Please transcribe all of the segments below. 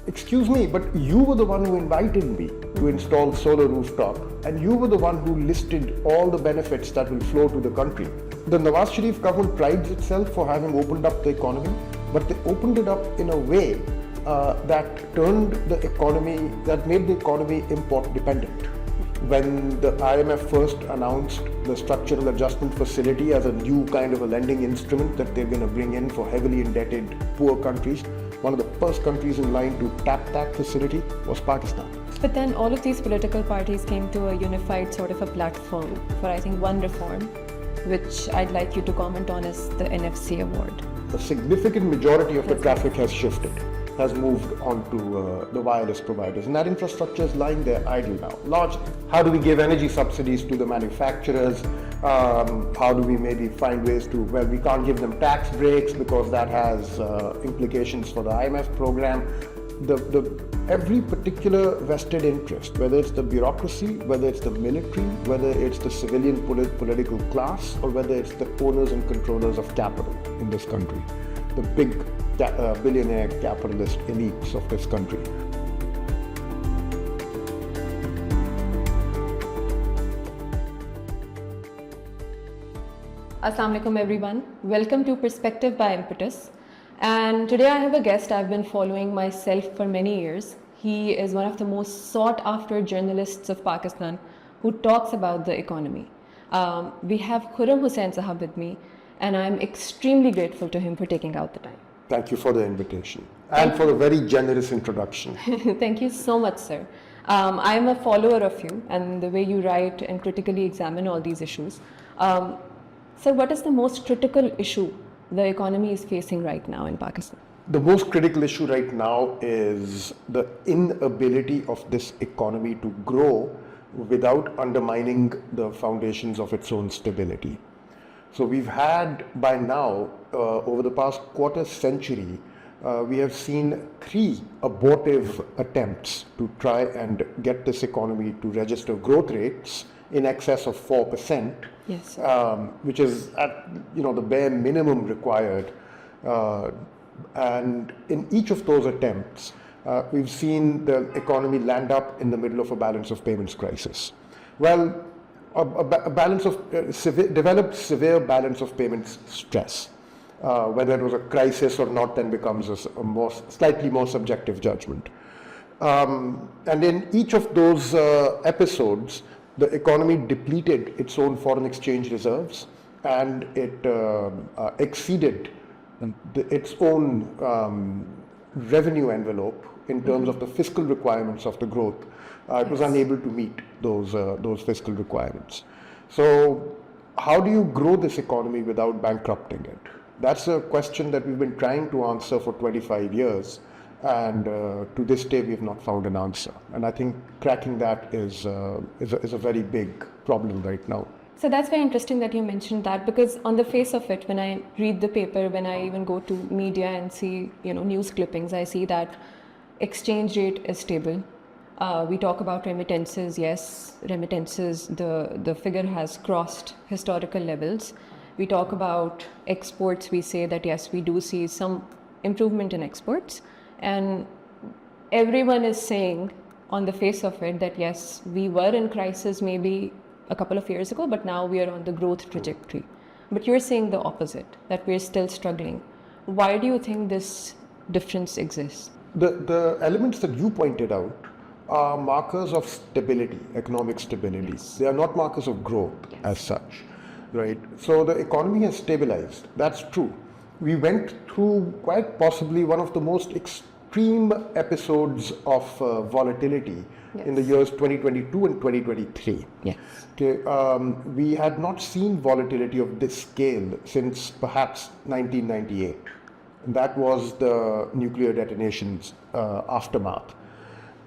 excuse me, but you were the one who invited me to install solar rooftop, and you were the one who listed all the benefits that will flow to the country. The Nawaz Sharif government prides itself for having opened up the economy, but they opened it up in a way that turned the economy, that made the economy import dependent. When the IMF first announced the structural adjustment facility as a new kind of a lending instrument that they're going to bring in for heavily indebted poor countries, one of the first countries in line to tap that facility was Pakistan. But then all of these political parties came to a unified sort of a platform for, I think, one reform, which I'd like you to comment on, is the NFC award. A significant majority of the traffic has shifted, has moved on to the wireless providers, and that infrastructure is lying there idle now, largely. How do we give energy subsidies to the manufacturers? How do we maybe find ways to, well, we can't give them tax breaks because that has implications for the IMF program. Every particular vested interest, whether it's the bureaucracy, whether it's the military, whether it's the civilian political class, or whether it's the owners and controllers of capital in this country, the big billionaire capitalist elites of this country. Assalamu alaikum everyone. Welcome to Perspective by Impetus. And today I have a guest I've been following myself for many years. He is one of the most sought after journalists of Pakistan who talks about the economy. We have Khurram Hussain Sahab with me, and I'm extremely grateful to him for taking out the time. Thank you for the invitation and for a very generous introduction. Thank you so much, sir. I'm a follower of you and the way you write and critically examine all these issues. Sir, what is the most critical issue the economy is facing right now in Pakistan? The most critical issue right now is the inability of this economy to grow without undermining the foundations of its own stability. So we've had by now, over the past quarter century, we have seen 3 abortive attempts to try and get this economy to register growth rates in excess of 4%, yes, which is at the bare minimum required. And in each of those attempts, we've seen the economy land up in the middle of a balance of payments crisis. Well, a balance of developed severe balance of payments stress. Whether it was a crisis or not then becomes a slightly more subjective judgment. And in each of those episodes, the economy depleted its own foreign exchange reserves, and it exceeded its own revenue envelope in terms of the fiscal requirements of the growth. It was unable to meet those fiscal requirements. So how do you grow this economy without bankrupting it? That's a question that we've been trying to answer for 25 years. And to this day, we have not found an answer. And I think cracking that is a very big problem right now. So that's very interesting that you mentioned that, because on the face of it, when I read the paper, when I even go to media and see news clippings, I see that exchange rate is stable. We talk about remittances. Yes, remittances, the figure has crossed historical levels. We talk about exports. We say that yes, we do see some improvement in exports. And everyone is saying on the face of it that yes, we were in crisis maybe a couple of years ago, but now we are on the growth trajectory. But you're saying the opposite, that we're still struggling. Why do you think this difference exists? The elements that you pointed out are markers of stability, economic stability. Yes. They are not markers of growth as such, right? So the economy has stabilized. That's true. We went through quite possibly one of the most extreme episodes of volatility in the years 2022 and 2023. Yes. Okay, we had not seen volatility of this scale since perhaps 1998. And that was the nuclear detonations aftermath.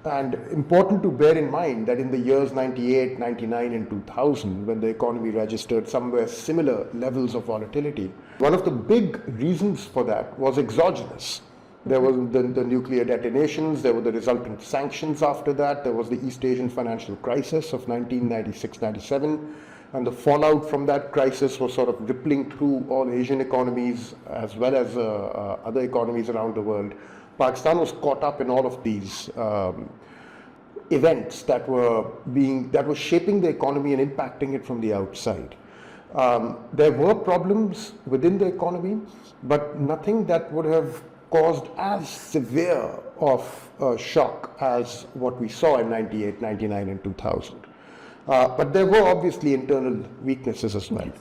And important to bear in mind that in the years 98, 99 and 2000, when the economy registered somewhere similar levels of volatility, one of the big reasons for that was exogenous. There was the nuclear detonations, there were the resultant sanctions after that, there was the East Asian financial crisis of 1996-97, and the fallout from that crisis was sort of rippling through all Asian economies as well as other economies around the world, Pakistan was caught up in all of these events that were shaping the economy and impacting it from the outside. There were problems within the economy, but nothing that would have caused as severe of a shock as what we saw in 98, 99 and 2000. But there were obviously internal weaknesses as well.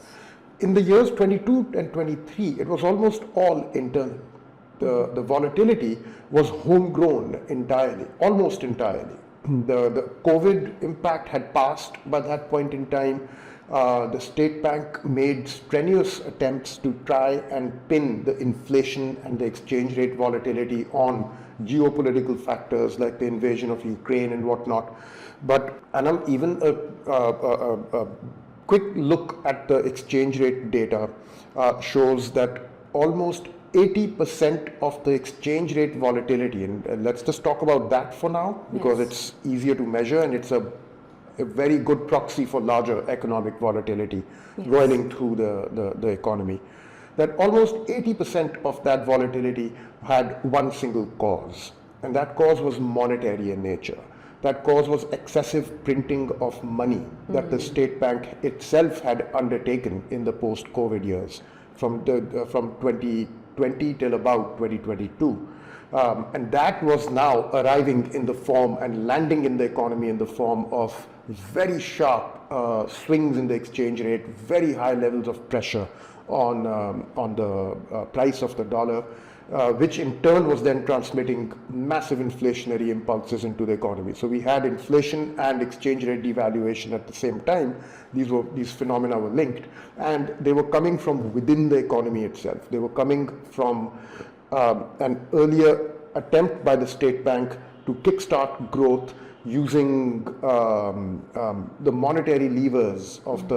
In the years 22 and 23, it was almost all internal. The volatility was homegrown entirely, almost entirely. The COVID impact had passed by that point in time. The state bank made strenuous attempts to try and pin the inflation and the exchange rate volatility on geopolitical factors like the invasion of Ukraine and whatnot. But even a quick look at the exchange rate data shows that almost 80% of the exchange rate volatility, and let's just talk about that for now because it's easier to measure and it's a very good proxy for larger economic volatility rolling through the economy. That almost 80% of that volatility had one single cause, and that cause was monetary in nature. That cause was excessive printing of money that the state bank itself had undertaken in the post-COVID years from 2020 till about 2022. And that was now arriving in the form and landing in the economy in the form of very sharp swings in the exchange rate, very high levels of pressure on the price of the dollar, which in turn was then transmitting massive inflationary impulses into the economy. So we had inflation and exchange rate devaluation at the same time. These phenomena were linked, and they were coming from within the economy itself. They were coming from an earlier attempt by the state bank to kickstart growth using the monetary levers of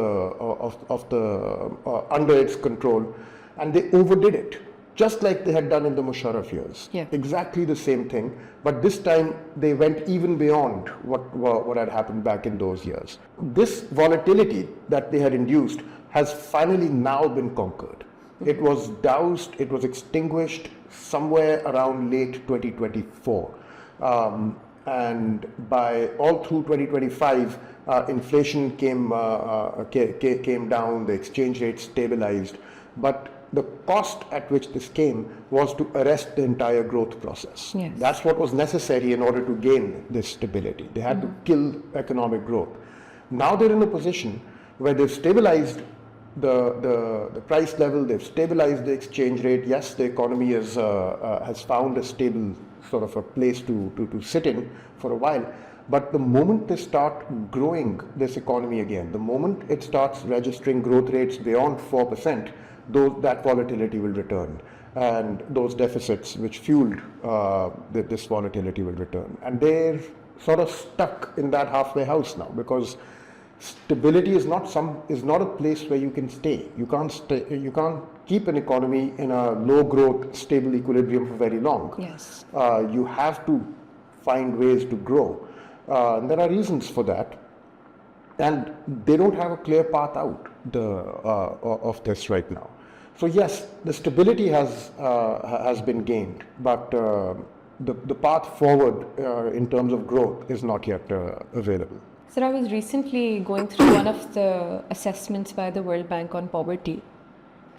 under its control, and they overdid it, just like they had done in the Musharraf years. Exactly the same thing, but this time they went even beyond what had happened back in those years. This volatility that they had induced has finally now been conquered. It was doused, it was extinguished somewhere around late 2024. And by all through 2025, inflation came down, the exchange rate stabilized. But the cost at which this came was to arrest the entire growth process. That's what was necessary in order to gain this stability. They had to kill economic growth. Now they're in a position where they've stabilized the price level, they've stabilized the exchange rate. Yes, the economy has found a stable sort of a place to sit in for a while. But the moment they start growing this economy again, the moment it starts registering growth rates beyond 4%, that volatility will return. And those deficits which fueled this volatility will return. And they're sort of stuck in that halfway house now, because stability is not a place where you can stay. You can't keep an economy in a low growth, stable equilibrium for very long. You have to find ways to grow. And there are reasons for that. And they don't have a clear path out of this right now. So yes, the stability has been gained, but the path forward in terms of growth is not yet available. Sir, I was recently going through one of the assessments by the World Bank on poverty,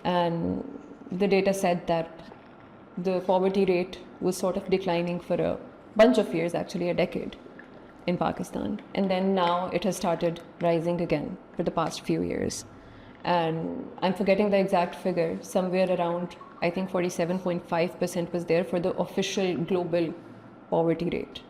and the data said that the poverty rate was sort of declining for a bunch of years, actually a decade, in Pakistan. And then now it has started rising again for the past few years. And I'm forgetting the exact figure, somewhere around, I think 47.5% was there for the official global poverty rate,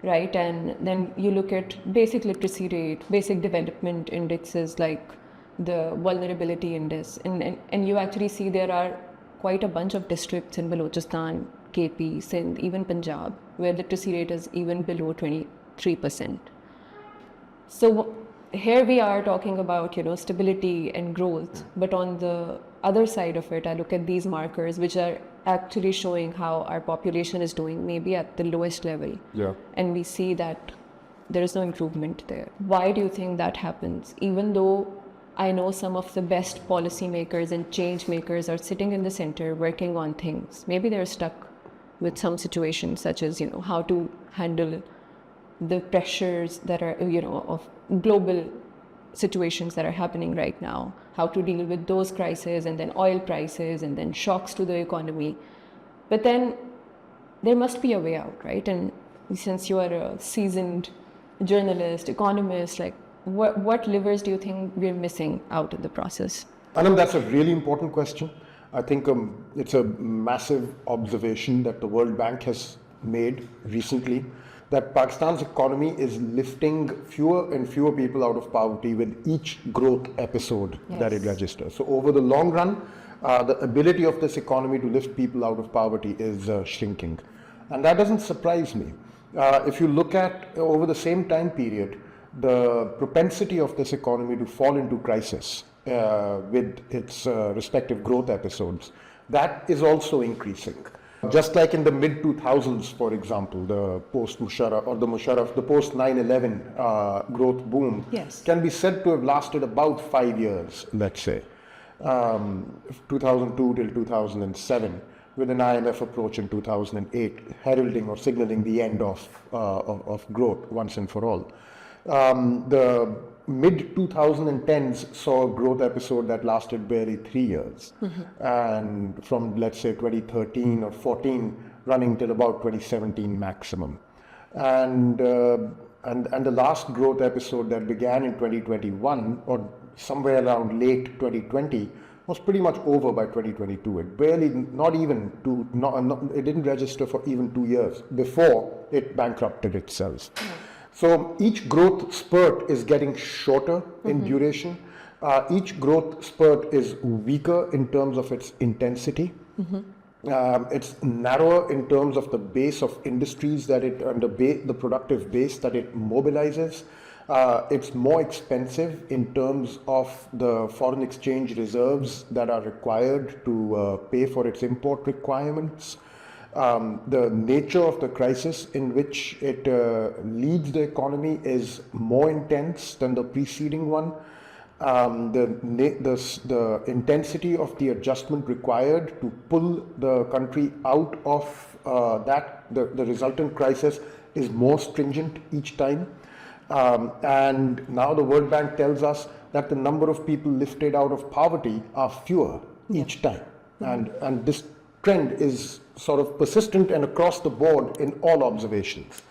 right? And then you look at basic literacy rate, basic development indexes like the vulnerability index, and you actually see there are quite a bunch of districts in Balochistan, KP, Sindh, even Punjab, where literacy rate is even below 23%. So here we are talking about, stability and growth, but on the other side of it, I look at these markers which are actually showing how our population is doing, maybe at the lowest level. And we see that there is no improvement there. Why do you think that happens? Even though I know some of the best policymakers and change makers are sitting in the center working on things, maybe they're stuck with some situations, such as, how to handle the pressures that are, of global situations that are happening right now, how to deal with those crises, and then oil prices, and then shocks to the economy. But then there must be a way out, right? And since you are a seasoned journalist, economist, like what levers do you think we're missing out in the process? Anam, that's a really important question. I think it's a massive observation that the World Bank has made recently, that Pakistan's economy is lifting fewer and fewer people out of poverty with each growth episode that it registers. So over the long run, the ability of this economy to lift people out of poverty is shrinking. And that doesn't surprise me. If you look at over the same time period, the propensity of this economy to fall into crisis with its respective growth episodes, that is also increasing. Just like in the mid 2000s, for example, the post-Musharraf or the post 9/11 growth boom can be said to have lasted about 5 years, let's say, 2002 till 2007, with an IMF approach in 2008, heralding or signaling the end of growth once and for all. The mid 2010s saw a growth episode that lasted barely 3 years, and from, let's say, 2013 or 14 running till about 2017 maximum. And the last growth episode that began in 2021 or somewhere around late 2020 was pretty much over by 2022. It barely, it didn't register for even 2 years before it bankrupted itself. So each growth spurt is getting shorter in duration. Each growth spurt is weaker in terms of its intensity. It's narrower in terms of the base of industries that it, and the productive base that it mobilizes. It's more expensive in terms of the foreign exchange reserves that are required to pay for its import requirements. The nature of the crisis in which it leads the economy is more intense than the preceding one. The intensity of the adjustment required to pull the country out of the resultant crisis is more stringent each time. And now the World Bank tells us that the number of people lifted out of poverty are fewer each time. And this trend is sort of persistent and across the board in all observations.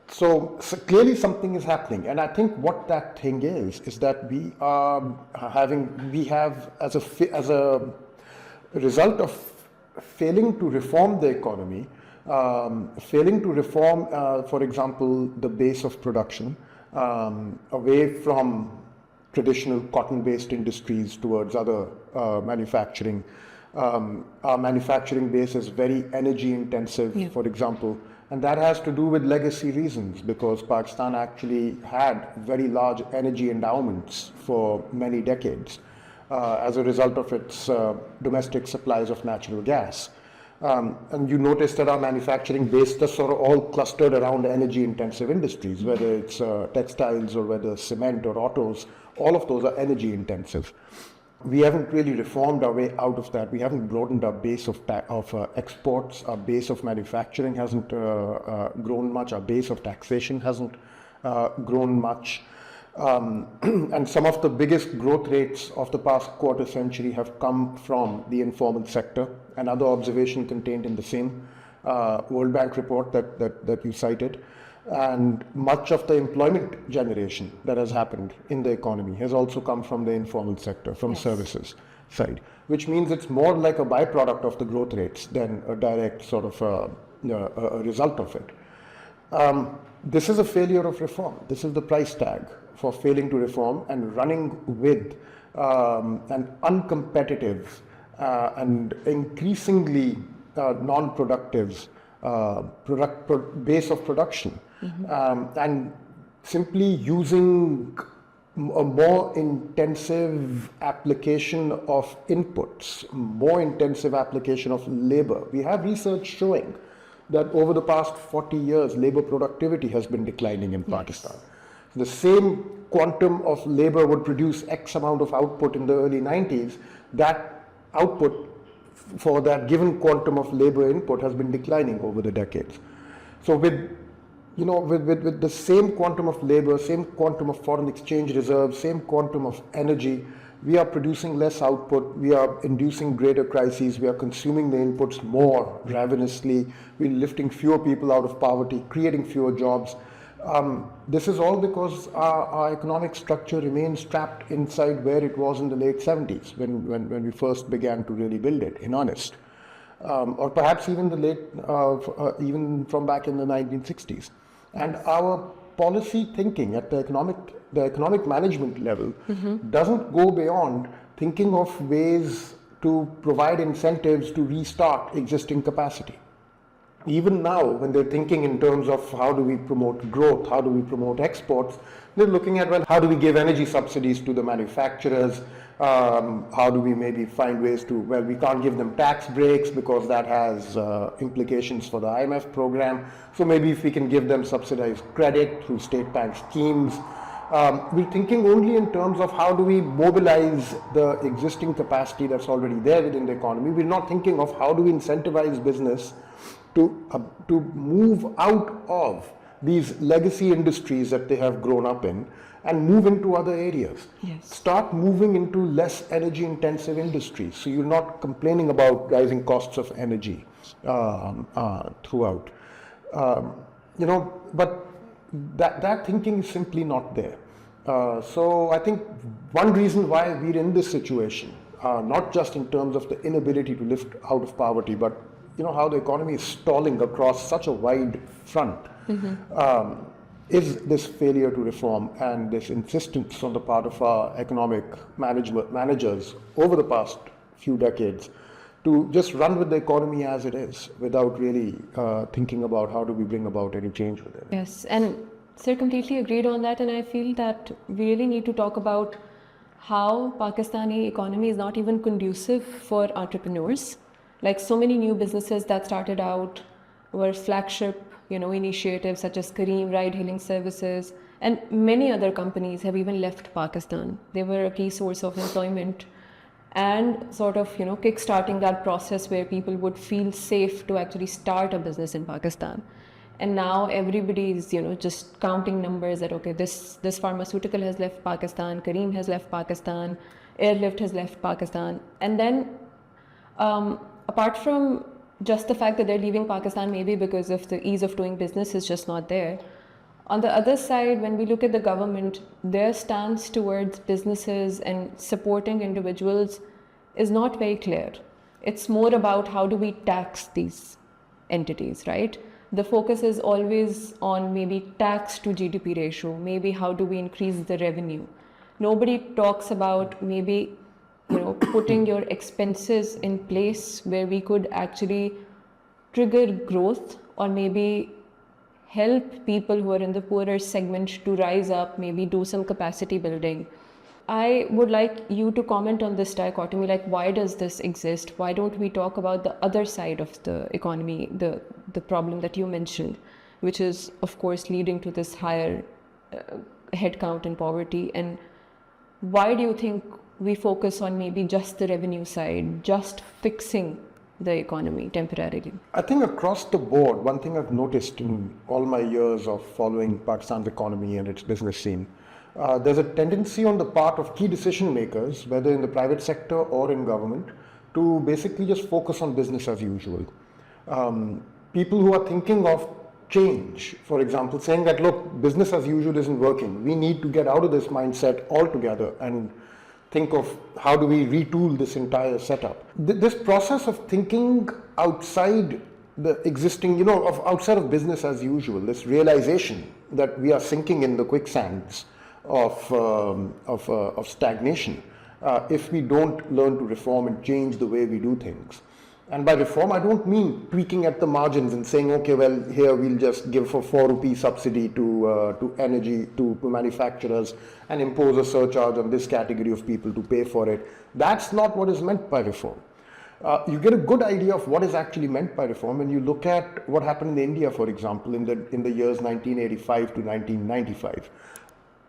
So clearly something is happening, and I think what that thing is that we have as a result of failing to reform the economy, failing to reform, for example, the base of production, away from traditional cotton-based industries towards other manufacturing. Our manufacturing base is very energy intensive, for example, and that has to do with legacy reasons, because Pakistan actually had very large energy endowments for many decades as a result of its domestic supplies of natural gas. And you notice that our manufacturing base is sort of all clustered around energy intensive industries, whether it's textiles or whether cement or autos, all of those are energy intensive. We haven't really reformed our way out of that. We haven't broadened our base of exports. Our base of manufacturing hasn't grown much. Our base of taxation hasn't grown much. And some of the biggest growth rates of the past quarter century have come from the informal sector. Another observation contained in the same World Bank report that you cited. And much of the employment generation that has happened in the economy has also come from the informal sector, from services side, which means it's more like a byproduct of the growth rates than a direct sort of a result of it. This is a failure of reform. This is the price tag for failing to reform and running with an uncompetitive and increasingly non-productive base of production, and simply using a more intensive application of inputs, more intensive application of labor. We have research showing that over the past 40 years, labor productivity has been declining in Pakistan. The same quantum of labor would produce X amount of output in the early 90s. That output for that given quantum of labor input has been declining over the decades. So with the same quantum of labor, same quantum of foreign exchange reserves, same quantum of energy, we are producing less output, we are inducing greater crises, we are consuming the inputs more ravenously, we're lifting fewer people out of poverty, creating fewer jobs. This is all because our economic structure remains trapped inside where it was in the late 70s when we first began to really build it in earnest. Or perhaps even even from back in the 1960s. And our policy thinking at the economic management level doesn't go beyond thinking of ways to provide incentives to restart existing capacity. Even now, when they're thinking in terms of how do we promote growth, how do we promote exports, they're looking at, well, how do we give energy subsidies to the manufacturers? How do we maybe find ways to, well, we can't give them tax breaks because that has implications for the IMF program. So maybe if we can give them subsidized credit through state bank schemes. We're thinking only in terms of how do we mobilize the existing capacity that's already there within the economy. We're not thinking of how do we incentivize business to move out of these legacy industries that they have grown up in and move into other areas. Yes. Start moving into less energy intensive industries. So you're not complaining about rising costs of energy throughout. But that thinking is simply not there. So I think one reason why we're in this situation, not just in terms of the inability to lift out of poverty, but how the economy is stalling across such a wide front, is this failure to reform and this insistence on the part of our economic managers over the past few decades to just run with the economy as it is without really thinking about how do we bring about any change with it. Yes, and sir, completely agreed on that, and I feel that we really need to talk about how Pakistani economy is not even conducive for entrepreneurs. Like so many new businesses that started out were flagship, initiatives such as Careem ride-hailing services, and many other companies have even left Pakistan. They were a key source of employment and sort of, kickstarting that process where people would feel safe to actually start a business in Pakistan. And now everybody is, just counting numbers that, okay, this pharmaceutical has left Pakistan, Careem has left Pakistan, Airlift has left Pakistan. And then apart from just the fact that they're leaving Pakistan, maybe because of the ease of doing business is just not there. On the other side, when we look at the government, their stance towards businesses and supporting individuals is not very clear. It's more about how do we tax these entities, right? The focus is always on maybe tax to GDP ratio, maybe how do we increase the revenue. Nobody talks about maybe putting your expenses in place where we could actually trigger growth or maybe help people who are in the poorer segment to rise up, maybe do some capacity building. I would like you to comment on this dichotomy, like why does this exist? Why don't we talk about the other side of the economy, the problem that you mentioned, which is of course leading to this higher headcount and poverty? And why do you think we focus on maybe just the revenue side, just fixing the economy temporarily? I think across the board, one thing I've noticed in all my years of following Pakistan's economy and its business scene, there's a tendency on the part of key decision makers, whether in the private sector or in government, to basically just focus on business as usual. People who are thinking of change, for example, saying that, look, business as usual isn't working. We need to get out of this mindset altogether and think of how do we retool this entire setup. This process of thinking outside the existing, outside of business as usual, this realization that we are sinking in the quicksands of stagnation if we don't learn to reform and change the way we do things. And by reform, I don't mean tweaking at the margins and saying, okay, well, here we'll just give for 4 rupee subsidy to energy, to manufacturers and impose a surcharge on this category of people to pay for it. That's not what is meant by reform. You get a good idea of what is actually meant by reform when you look at what happened in India, for example, in the years 1985 to 1995.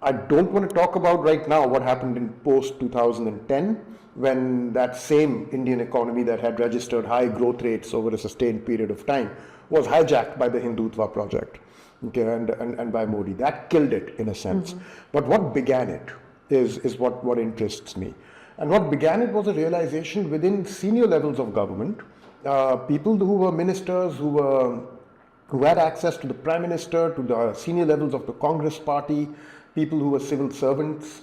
I don't want to talk about right now what happened in post 2010, when that same Indian economy that had registered high growth rates over a sustained period of time was hijacked by the Hindutva project, okay, and by Modi. That killed it in a sense. But what began it is what interests me. And what began it was a realization within senior levels of government, people who were ministers, who had access to the Prime Minister, to the senior levels of the Congress party, people who were civil servants,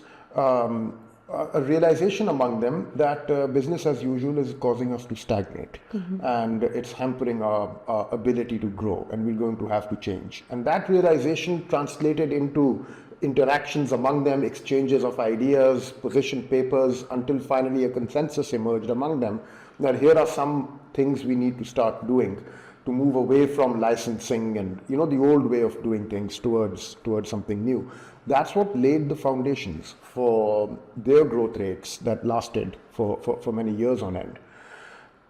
a realization among them that business as usual is causing us to stagnate, and it's hampering our ability to grow, and we're going to have to change. And that realization translated into interactions among them, exchanges of ideas, position papers, until finally a consensus emerged among them that here are some things we need to start doing to move away from licensing and the old way of doing things towards something new. That's what laid the foundations for their growth rates that lasted for many years on end.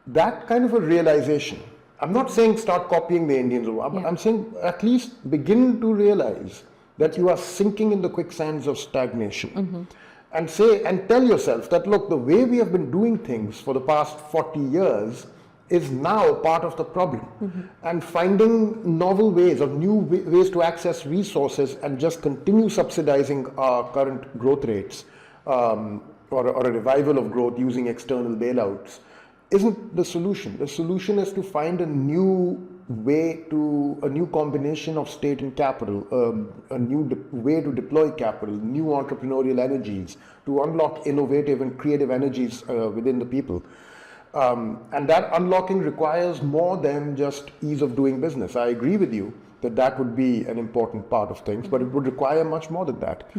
That kind of a realization, I'm not saying start copying the Indians, I'm saying at least begin to realize that you are sinking in the quicksands of stagnation. And tell yourself that, look, the way we have been doing things for the past 40 years is now part of the problem. And finding novel ways or new ways to access resources and just continue subsidizing our current growth rates, or a revival of growth using external bailouts, isn't the solution. The solution is to find a new combination of state and capital, a new way to deploy capital, new entrepreneurial energies, to unlock innovative and creative energies within the people. And that unlocking requires more than just ease of doing business. I agree with you that would be an important part of things, but it would require much more than that.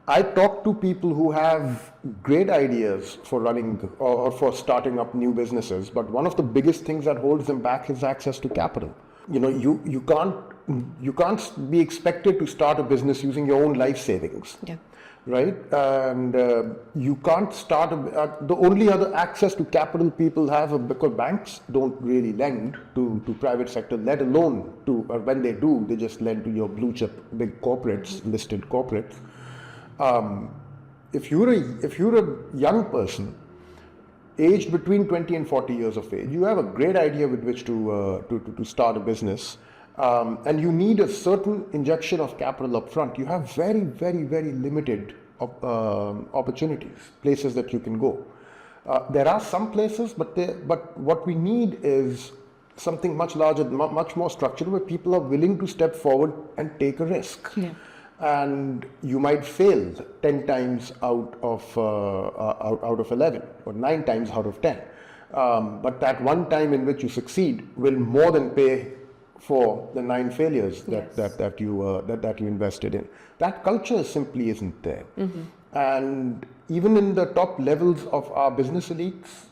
I talk to people who have great ideas for running or for starting up new businesses, but one of the biggest things that holds them back is access to capital. You can't be expected to start a business using your own life savings. Yeah. Right? And you can't start, the only other access to capital people have, because banks don't really lend to private sector, let alone when they do, they just lend to your blue chip big corporates, listed corporates. If you're a young person, aged between 20 and 40 years of age, you have a great idea with which to start a business. And you need a certain injection of capital up front. You have very, very, very limited opportunities, places that you can go. There are some places, but what we need is something much larger, much more structured, where people are willing to step forward and take a risk. Yeah. And you might fail 10 times out of 11, or 9 times out of 10. But that one time in which you succeed will more than pay for the 9 failures that you invested in. That culture simply isn't there. And even in the top levels of our business elites,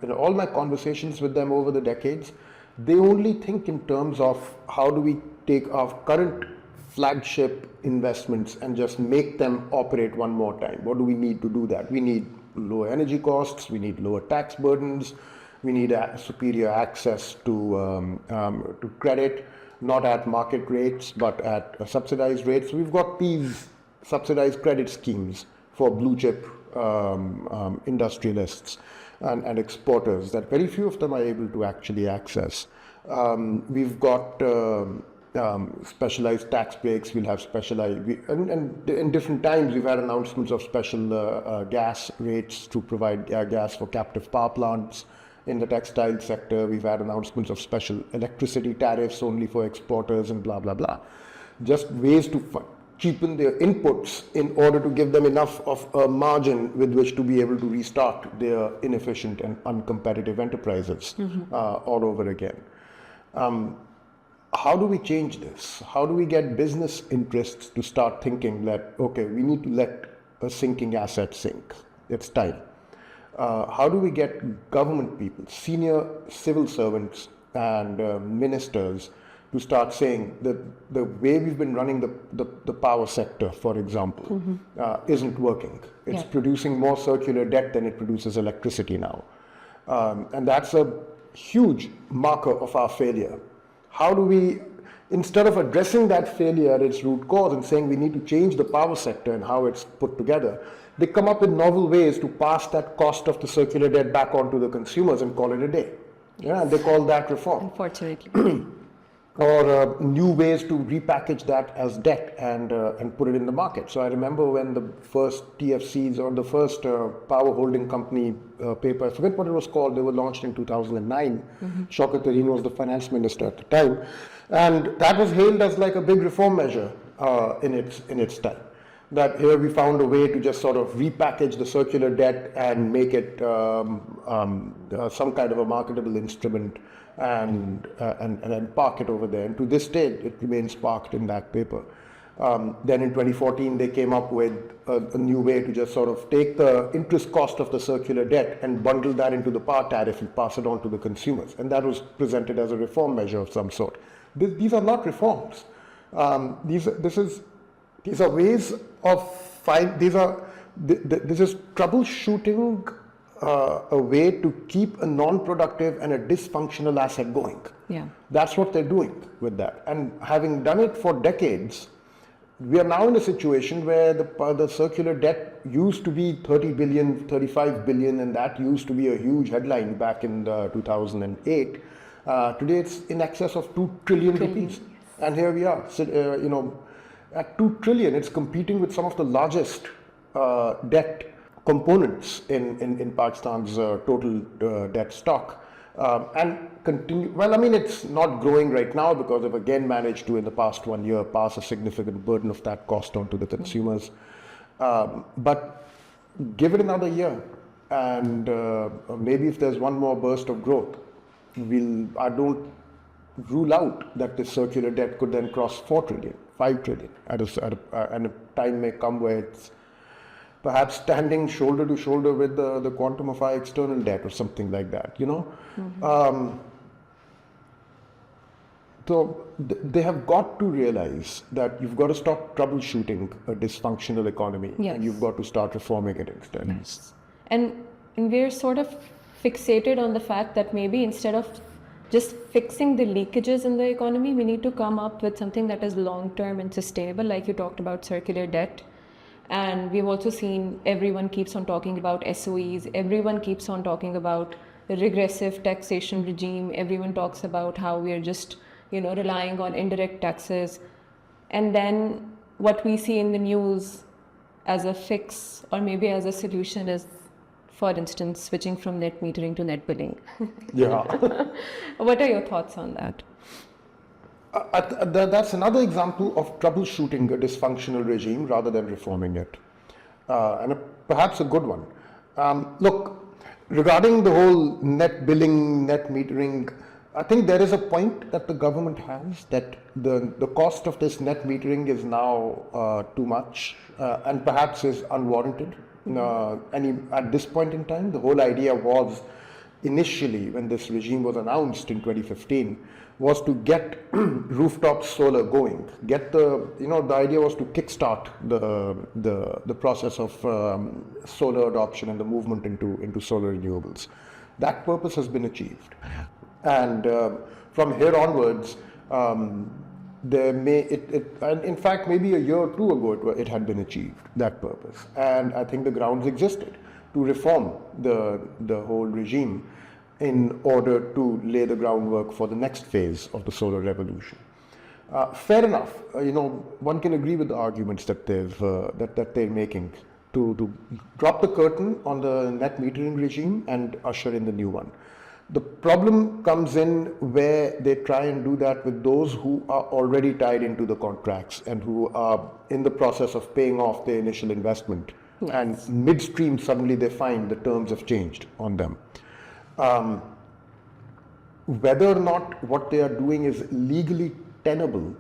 in all my conversations with them over the decades, they only think in terms of how do we take our current flagship investments and just make them operate one more time. What do we need to do that? We need lower energy costs, we need lower tax burdens, we need superior access to credit, not at market rates, but at subsidized rates. We've got these subsidized credit schemes for blue chip industrialists and exporters that very few of them are able to actually access. We've got specialized tax breaks. We'll have specialized, and in different times we've had announcements of special gas rates to provide gas for captive power plants. In the textile sector, we've had announcements of special electricity tariffs only for exporters and blah, blah, blah. Just ways to cheapen their inputs in order to give them enough of a margin with which to be able to restart their inefficient and uncompetitive enterprises all over again. How do we change this? How do we get business interests to start thinking that, okay, we need to let a sinking asset sink? It's time. How do we get government people, senior civil servants and ministers to start saying that the way we've been running the power sector, for example, isn't working. It's producing more circular debt than it produces electricity now. And that's a huge marker of our failure. How do we instead of addressing that failure at its root cause and saying we need to change the power sector and how it's put together, they come up with novel ways to pass that cost of the circular debt back onto the consumers and call it a day. Yeah, and they call that reform. Unfortunately. Or new ways to repackage that as debt and put it in the market. So I remember when the first TFCs or the first power holding company paper, I forget what it was called, they were launched in 2009. Shaukat Tareen was the finance minister at the time. And that was hailed as like a big reform measure in its time. That here we found a way to just sort of repackage the circular debt and make it some kind of a marketable instrument and then park it over there. And to this day, it remains parked in that paper. Then in 2014, they came up with a new way to just sort of take the interest cost of the circular debt and bundle that into the power tariff and pass it on to the consumers. And that was presented as a reform measure of some sort. These are not reforms. These are ways of this is troubleshooting a way to keep a non-productive and a dysfunctional asset going. Yeah. That's what they're doing with that. And having done it for decades, we are now in a situation where the circular debt used to be 30 billion, 35 billion, and that used to be a huge headline back in 2008. Today it's in excess of 2 trillion rupees. And here we are, at 2 trillion, it's competing with some of the largest debt components in Pakistan's total debt stock. And continue, well, I mean, it's not growing right now because they've again managed to, in the past 1 year, pass a significant burden of that cost on to the consumers. But give it another year, and maybe if there's one more burst of growth, I don't rule out that the circular debt could then cross 4 trillion, 5 trillion, and a time may come where it's perhaps standing shoulder to shoulder with the quantum of our external debt or something like that, So they have got to realize that you've got to stop troubleshooting a dysfunctional economy, and you've got to start reforming it instead. Yes. And we're sort of fixated on the fact that maybe instead of just fixing the leakages in the economy, we need to come up with something that is long-term and sustainable, like you talked about circular debt. And we've also seen everyone keeps on talking about SOEs, everyone keeps on talking about the regressive taxation regime, everyone talks about how we're just, relying on indirect taxes. And then what we see in the news as a fix or maybe as a solution is, for instance, switching from net metering to net billing. Yeah. What are your thoughts on that? That's another example of troubleshooting a dysfunctional regime rather than reforming it, and perhaps a good one. Look, regarding the whole net billing, net metering, I think there is a point that the government has that the cost of this net metering is now too much and perhaps is unwarranted. And at this point in time, the whole idea was initially, when this regime was announced in 2015, was to get rooftop solar going. The idea was to kickstart the process of solar adoption and the movement into solar renewables. That purpose has been achieved, and from here onwards, in fact, maybe a year or two ago, it had been achieved, that purpose, and I think the grounds existed to reform the whole regime in order to lay the groundwork for the next phase of the solar revolution. Fair enough, one can agree with the arguments that they're making to drop the curtain on the net metering regime and usher in the new one. The problem comes in where they try and do that with those who are already tied into the contracts and who are in the process of paying off their initial investment. Yes. And midstream, suddenly they find the terms have changed on them. Whether or not what they are doing is legally tenable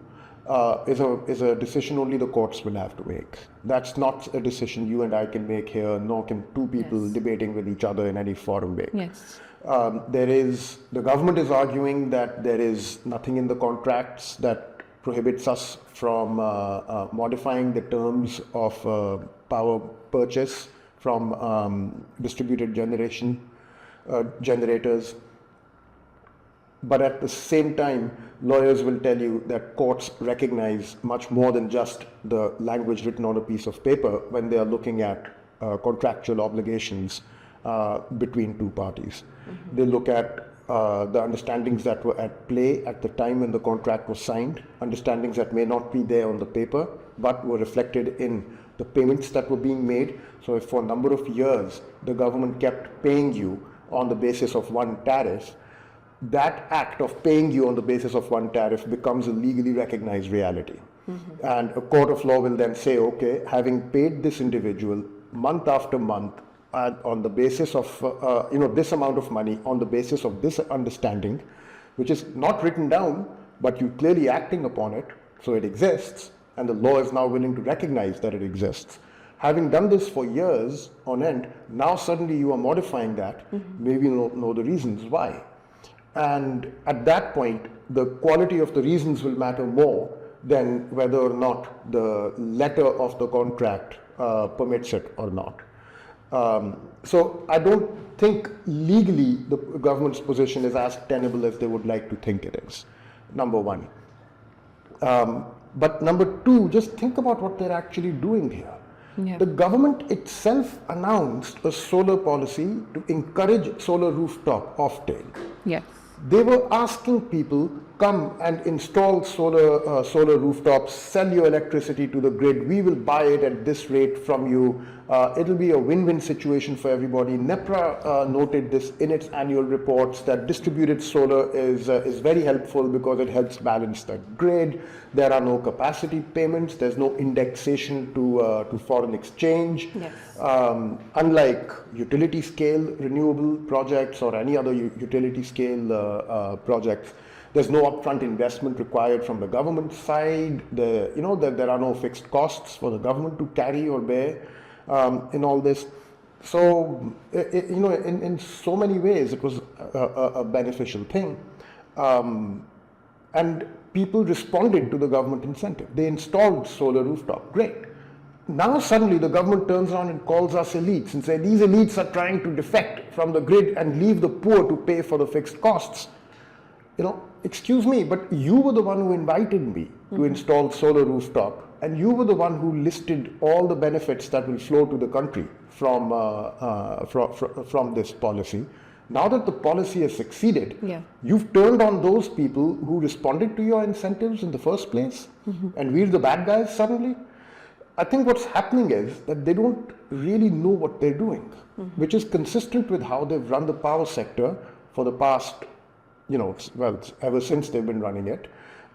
is a decision only the courts will have to make. That's not a decision you and I can make here, nor can two people debating with each other in any forum make. Yes. The government is arguing that there is nothing in the contracts that prohibits us from modifying the terms of power purchase from distributed generators. But at the same time, lawyers will tell you that courts recognize much more than just the language written on a piece of paper when they are looking at contractual obligations between two parties. They look at the understandings that were at play at the time when the contract was signed, understandings that may not be there on the paper, but were reflected in the payments that were being made. So if for a number of years the government kept paying you on the basis of one tariff, that act of paying you on the basis of one tariff becomes a legally recognized reality. And a court of law will then say, okay, having paid this individual month after month on the basis of this amount of money on the basis of this understanding, which is not written down, but you clearly acting upon it, so it exists, and the law is now willing to recognize that it exists. Having done this for years on end, now suddenly you are modifying that, maybe you don't know the reasons why. And at that point, the quality of the reasons will matter more than whether or not the letter of the contract permits it or not. So I don't think legally the government's position is as tenable as they would like to think it is, number one. But number two, just think about what they're actually doing here. Yeah. The government itself announced a solar policy to encourage solar rooftop offtake. Yes. They were asking people, come and install solar rooftops, sell your electricity to the grid, we will buy it at this rate from you. It'll be a win-win situation for everybody. NEPRA noted this in its annual reports that distributed solar is very helpful because it helps balance the grid. There are no capacity payments, there's no indexation to foreign exchange. Yes. Unlike utility scale renewable projects or any other utility scale projects, there's no upfront investment required from the government side. There are no fixed costs for the government to carry or bear in all this. So, in so many ways, it was a beneficial thing. And people responded to the government incentive. They installed solar rooftop. Great. Now suddenly the government turns around and calls us elites and say these elites are trying to defect from the grid and leave the poor to pay for the fixed costs. Excuse me, but you were the one who invited me to install solar rooftop, and you were the one who listed all the benefits that will flow to the country from this policy. Now that the policy has succeeded, you've turned on those people who responded to your incentives in the first place, and we're the bad guys suddenly. I think what's happening is that they don't really know what they're doing, which is consistent with how they've run the power sector for the past, ever since they've been running it,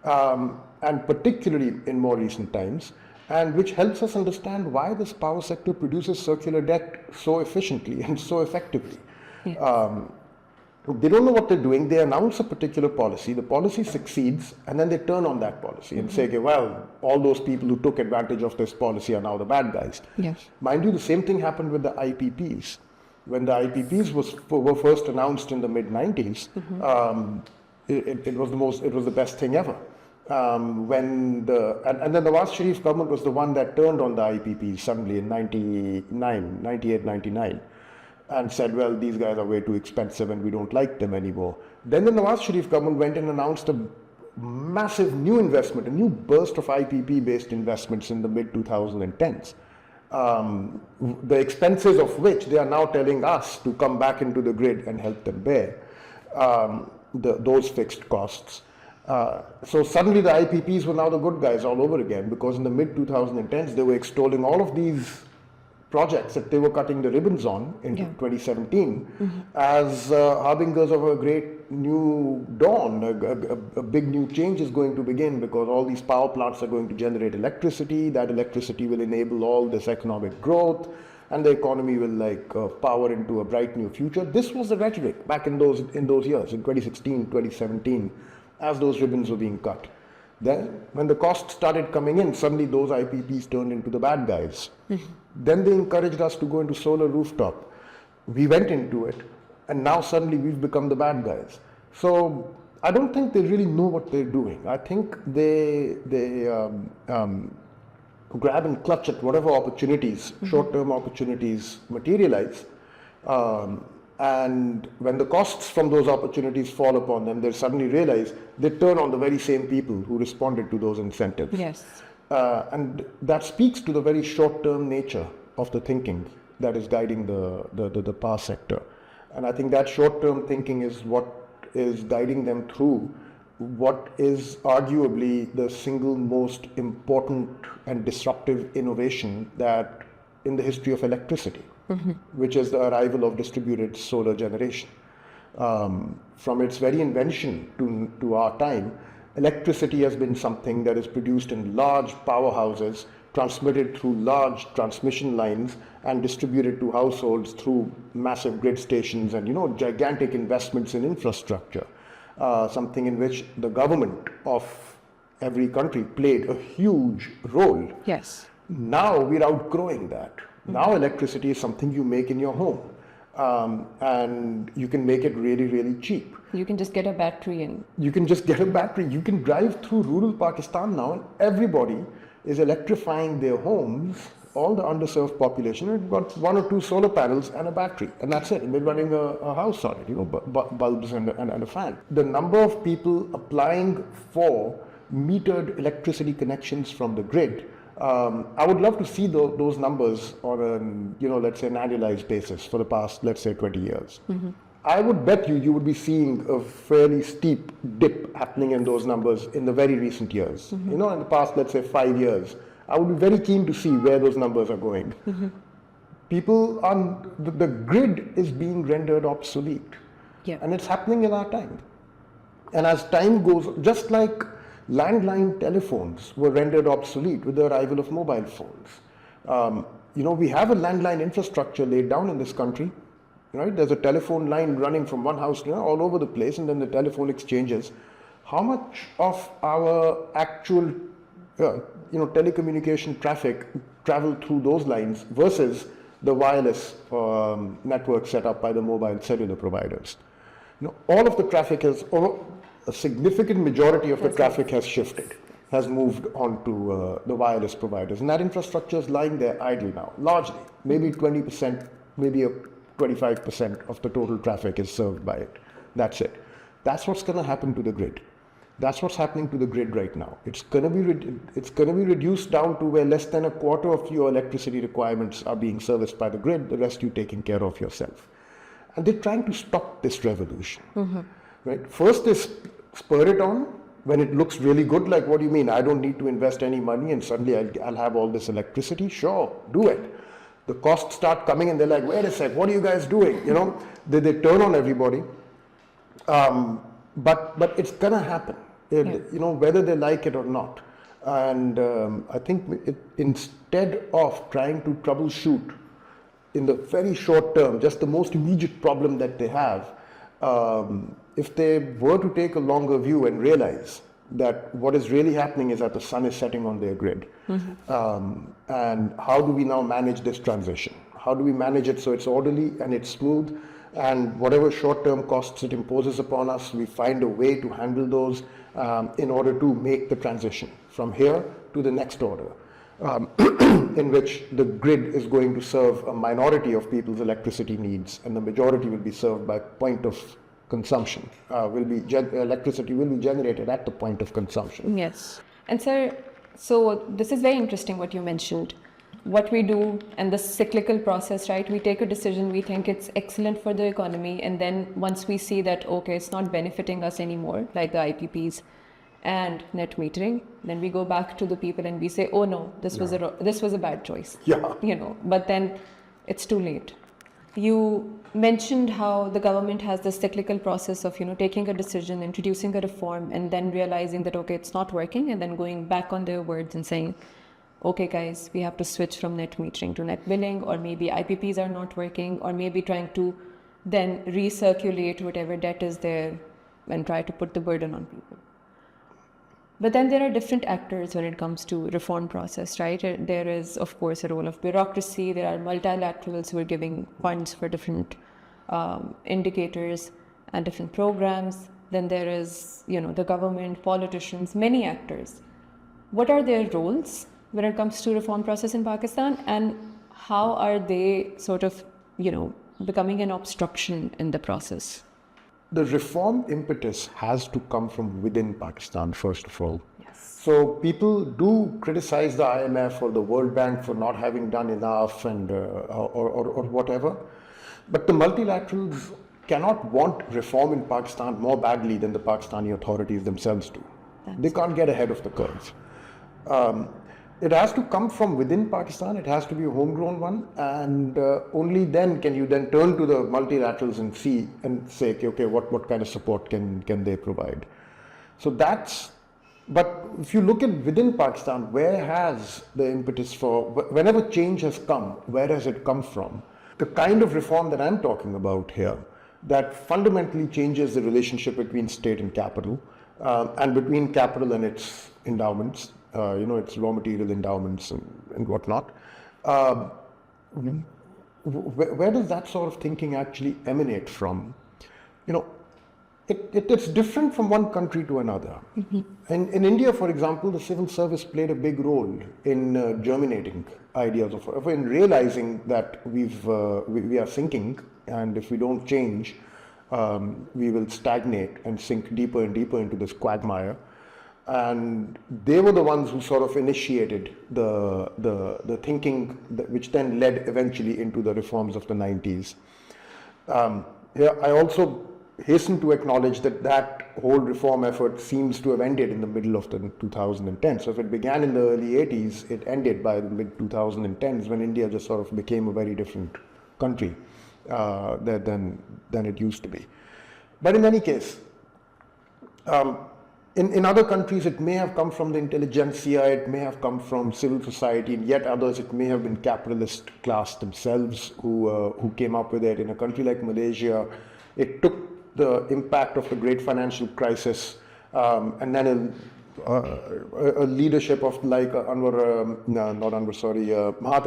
and particularly in more recent times, and which helps us understand why this power sector produces circular debt so efficiently and so effectively. They don't know what they're doing. They announce a particular policy, the policy succeeds, and then they turn on that policy and say, okay, well, all those people who took advantage of this policy are now the bad guys. Yes. Mind you, the same thing happened with the IPPs. When the IPPs were first announced in the mid-90s, it was the best thing ever. And then the Nawaz Sharif government was the one that turned on the IPPs suddenly in 98, 99. And said, well, these guys are way too expensive and we don't like them anymore. Then the Nawaz Sharif government went and announced a massive new investment, a new burst of IPP-based investments in the mid-2010s. The expenses of which they are now telling us to come back into the grid and help them bear those fixed costs. So suddenly the IPPs were now the good guys all over again, because in the mid-2010s they were extolling all of these projects that they were cutting the ribbons on in 2017 as harbingers of a great new dawn. A big new change is going to begin because all these power plants are going to generate electricity. That electricity will enable all this economic growth, and the economy will power into a bright new future. This was the rhetoric back in those years, in 2016, 2017, as those ribbons were being cut. Then, when the costs started coming in, suddenly those IPPs turned into the bad guys. Then they encouraged us to go into solar rooftop. We went into it, and now suddenly we've become the bad guys. So I don't think they really know what they're doing. I think they grab and clutch at whatever opportunities, short-term opportunities materialize, And when the costs from those opportunities fall upon them, they suddenly realize they turn on the very same people who responded to those incentives. Yes. And that speaks to the very short-term nature of the thinking that is guiding the power sector. And I think that short-term thinking is what is guiding them through what is arguably the single most important and disruptive innovation that in the history of electricity, which is the arrival of distributed solar generation. From its very invention to our time, electricity has been something that is produced in large powerhouses, transmitted through large transmission lines, and distributed to households through massive grid stations and gigantic investments in infrastructure. Something in which the government of every country played a huge role. Yes. Now we're outgrowing that. Now electricity is something you make in your home, and you can make it really, really cheap. You can just get a battery in. You can just get a battery. You can drive through rural Pakistan now, and everybody is electrifying their homes. All the underserved population have got 1 or 2 solar panels and a battery, and that's it. And they're running a house on it, bulbs and a fan. The number of people applying for metered electricity connections from the grid, I would love to see those numbers on let's say an annualized basis for the past, let's say 20 years. I would bet you would be seeing a fairly steep dip happening in those numbers in the very recent years. In the past, let's say 5 years, I would be very keen to see where those numbers are going. People on the grid is being rendered obsolete. Yeah. And it's happening in our time. And as time goes, just like landline telephones were rendered obsolete with the arrival of mobile phones. We have a landline infrastructure laid down in this country. Right? There's a telephone line running from one house all over the place, and then the telephone exchanges. How much of our actual telecommunication traffic travel through those lines versus the wireless network set up by the mobile cellular providers? All of the traffic a significant majority of the traffic has shifted, has moved on to the wireless providers, and that infrastructure is lying there idle now, largely. Maybe 20%, maybe 25% of the total traffic is served by it. That's it. That's what's going to happen to the grid. That's what's happening to the grid right now. It's going to be reduced down to where less than a quarter of your electricity requirements are being serviced by the grid, the rest you're taking care of yourself. And they're trying to stop this revolution. Right? First they spur it on when it looks really good, like, what do you mean? I don't need to invest any money and suddenly I'll have all this electricity? Sure, do it. The costs start coming and they're like, wait a sec, what are you guys doing? They turn on everybody. But it's going to happen, whether they like it or not. And I think instead of trying to troubleshoot in the very short term, just the most immediate problem that they have, if they were to take a longer view and realize that what is really happening is that the sun is setting on their grid. And how do we now manage this transition? How do we manage it so it's orderly and it's smooth? And whatever short-term costs it imposes upon us, we find a way to handle those in order to make the transition from here to the next order, in which the grid is going to serve a minority of people's electricity needs, and the majority will be served by point of consumption. Electricity will be generated at the point of consumption. Yes. And sir, so this is very interesting what you mentioned. What we do and the cyclical process, right? We take a decision, we think it's excellent for the economy, and then once we see that, okay, it's not benefiting us anymore, like the IPPs and net metering, then we go back to the people and we say, oh no, this was a bad choice. Yeah. But then it's too late. You mentioned how the government has this cyclical process of, taking a decision, introducing a reform, and then realizing that, okay, it's not working, and then going back on their words and saying, okay, guys, we have to switch from net metering to net billing, or maybe IPPs are not working, or maybe trying to then recirculate whatever debt is there and try to put the burden on people. But then there are different actors when it comes to reform process, right? There is, of course, a role of bureaucracy. There are multilaterals who are giving funds for different indicators and different programs. Then there is, the government, politicians, many actors. What are their roles when it comes to reform process in Pakistan, and how are they sort of, becoming an obstruction in the process? The reform impetus has to come from within Pakistan, first of all. Yes. So people do criticize the IMF or the World Bank for not having done enough and or whatever. But the multilaterals cannot want reform in Pakistan more badly than the Pakistani authorities themselves do. They can't get ahead of the curve. It has to come from within Pakistan. It has to be a homegrown one, and only then can you then turn to the multilaterals and see and say, okay, what kind of support can they provide? So that's. But if you look at within Pakistan, where has the impetus for whenever change has come, where has it come from? The kind of reform that I'm talking about here, that fundamentally changes the relationship between state and capital, and between capital and its endowments. Its raw material endowments and whatnot. Where does that sort of thinking actually emanate from? It's different from one country to another. Mm-hmm. In India, for example, the civil service played a big role in germinating ideas in realizing that we are sinking, and if we don't change, we will stagnate and sink deeper and deeper into this quagmire. And they were the ones who sort of initiated the thinking which then led eventually into the reforms of the 90s. I also hasten to acknowledge that whole reform effort seems to have ended in the middle of the 2010s. So if it began in the early 80s, it ended by the mid 2010s when India just sort of became a very different country than it used to be. But in any case, in other countries, it may have come from the intelligentsia, it may have come from civil society, and yet others, it may have been capitalist class themselves who came up with it. In a country like Malaysia, it took the impact of the great financial crisis and then a leadership of like Mahathir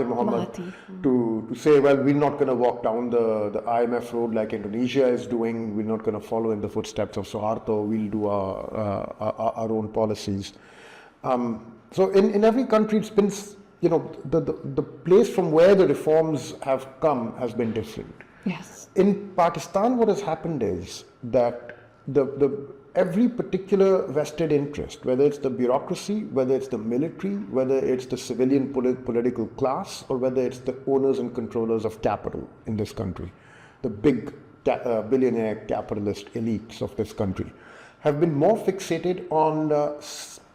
Mohamad to say, well, we're not going to walk down the IMF road like Indonesia is doing. We're not going to follow in the footsteps of Suharto. We'll do our own policies. So in every country, it's been, the place from where the reforms have come has been different. Yes. In Pakistan, what has happened is that every particular vested interest, whether it's the bureaucracy, whether it's the military, whether it's the civilian political class, or whether it's the owners and controllers of capital in this country, the big billionaire capitalist elites of this country, have been more fixated on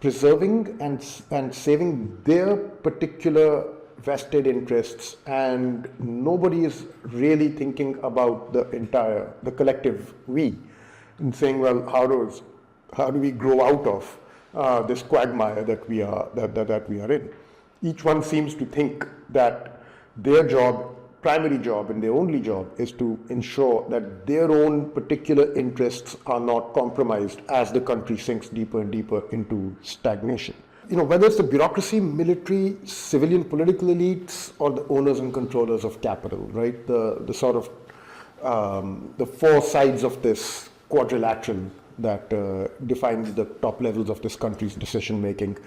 preserving and saving their particular vested interests, and nobody is really thinking about the collective we, and saying, well, how do we grow out of this quagmire that we are in? Each one seems to think that their primary job and their only job is to ensure that their own particular interests are not compromised as the country sinks deeper and deeper into stagnation. Whether it's the bureaucracy, military, civilian political elites, or the owners and controllers of capital, right? The sort of the four sides of this quadrilateral that defines the top levels of this country's decision making.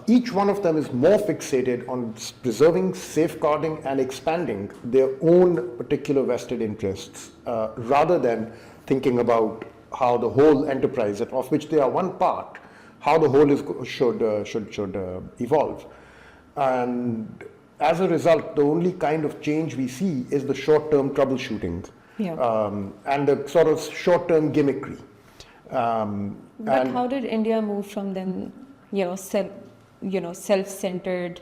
Each one of them is more fixated on preserving, safeguarding, and expanding their own particular vested interests, rather than thinking about how the whole enterprise, of which they are one part, how the whole should evolve. And as a result, the only kind of change we see is the short-term troubleshooting, and the sort of short-term gimmickry. But how did India move from then, self-centered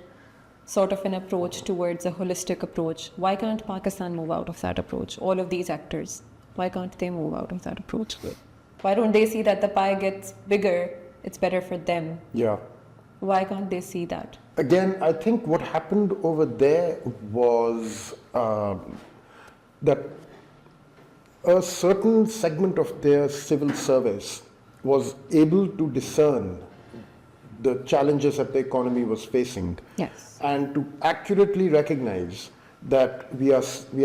sort of an approach towards a holistic approach? Why can't Pakistan move out of that approach? All of these actors, why can't they move out of that approach? Why don't they see that the pie gets bigger? It's better for them. Yeah. Why can't they see that? Again, I think what happened over there was that a certain segment of their civil service was able to discern the challenges that the economy was facing, yes, and to accurately recognize that we are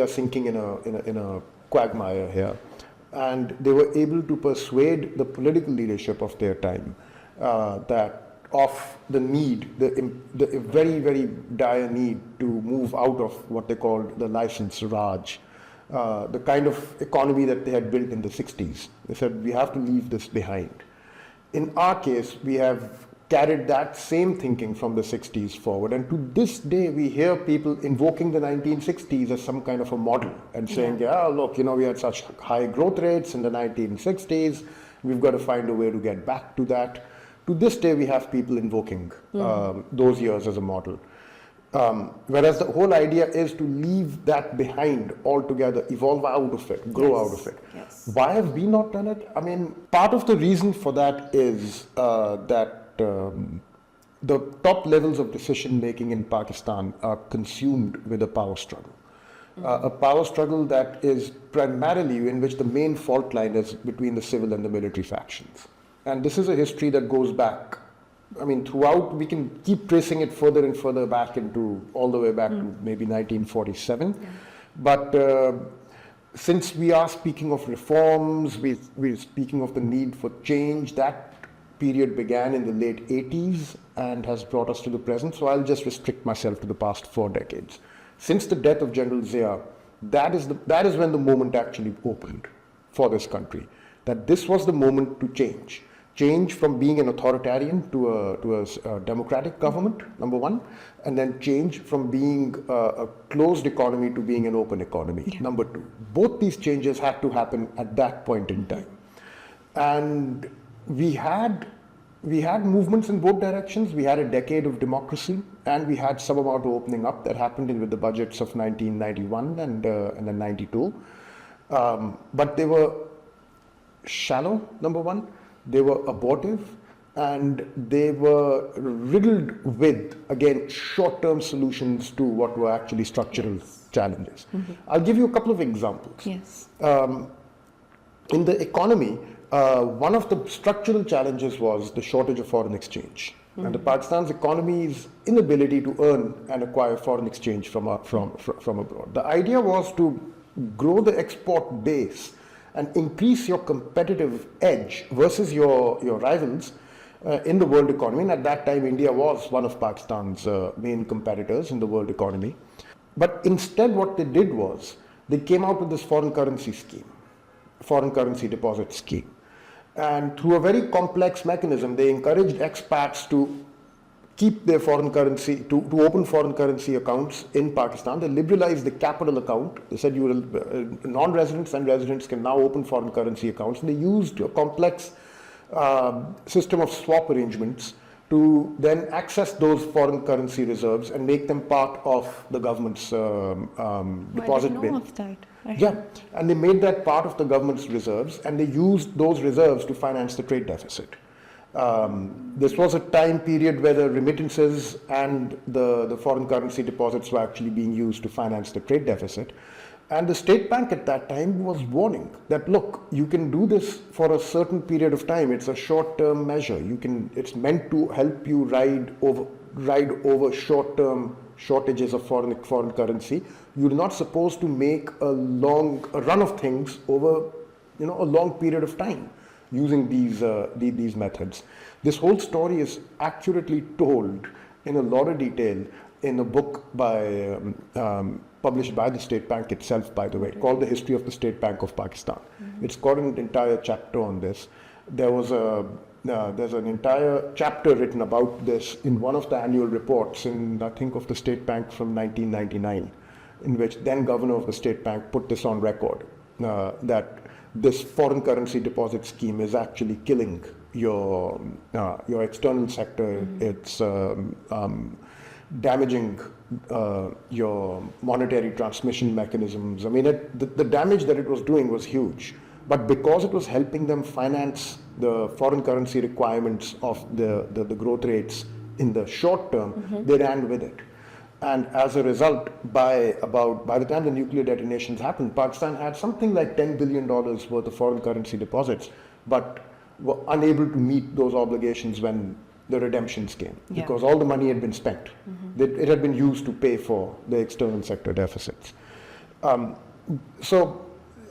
sinking in a quagmire here. And they were able to persuade the political leadership of their time that of the need, the very, very dire need to move out of what they called the license Raj, the kind of economy that they had built in the 60s. They said, we have to leave this behind. In our case, we have carried that same thinking from the 60s forward. And to this day, we hear people invoking the 1960s as some kind of a model and saying, yeah, look, we had such high growth rates in the 1960s. We've got to find a way to get back to that. To this day, we have people invoking those years as a model. Whereas the whole idea is to leave that behind altogether, evolve out of it, grow out of it. Yes. Why have we not done it? I mean, part of the reason for that is that the top levels of decision making in Pakistan are consumed with a power struggle. A power struggle that is primarily in which the main fault line is between the civil and the military factions. And this is a history that goes back. I mean, throughout, we can keep tracing it further and further back all the way back to maybe 1947. Yeah. But since we are speaking of reforms, we're speaking of the need for change, that period began in the late 80s and has brought us to the present. So I'll just restrict myself to the past 4 decades. Since the death of General Zia, that is when the moment actually opened for this country. That this was the moment to change. Change from being an authoritarian to a democratic government, number one, and then change from being a closed economy to being an open economy, number two. Both these changes had to happen at that point in time. And we had movements in both directions. We had a decade of democracy, and we had some amount of opening up that happened with the budgets of 1991 and then 92. But they were shallow, number one. They were abortive, and they were riddled with, again, short-term solutions to what were actually structural challenges. I'll give you a couple of examples. Yes. In the economy, one of the structural challenges was the shortage of foreign exchange. And the Pakistan's economy's inability to earn and acquire foreign exchange from abroad. The idea was to grow the export base and increase your competitive edge versus your rivals in the world economy. And at that time, India was one of Pakistan's main competitors in the world economy. But instead, what they did was, they came out with this foreign currency scheme, foreign currency deposit scheme. And through a very complex mechanism, they encouraged expats to keep their foreign currency, to open foreign currency accounts in Pakistan. They liberalized the capital account. They said non-residents and residents can now open foreign currency accounts. And they used a complex system of swap arrangements to then access those foreign currency reserves and make them part of the government's deposit base. Of that. Yeah, and they made that part of the government's reserves, and they used those reserves to finance the trade deficit. This was a time period where the remittances and the foreign currency deposits were actually being used to finance the trade deficit. And the State Bank at that time was warning that, look, you can do this for a certain period of time. It's a short-term measure. It's meant to help you ride over short-term shortages of foreign currency. You're not supposed to make a run of things over a long period of time using these methods. This whole story is accurately told in a lot of detail in a book published by the State Bank itself, by the way, called The History of the State Bank of Pakistan. It's got an entire chapter on this. There's an entire chapter written about this in one of the annual reports I think of the State Bank from 1999, in which then Governor of the State Bank put this on record, that this foreign currency deposit scheme is actually killing your external sector. It's damaging your monetary transmission mechanisms. I mean, the damage that it was doing was huge. But because it was helping them finance the foreign currency requirements of the growth rates in the short term, they ran with it. And as a result, by the time the nuclear detonations happened, Pakistan had something like $10 billion worth of foreign currency deposits, but were unable to meet those obligations when the redemptions came, because all the money had been spent. It had been used to pay for the external sector deficits. So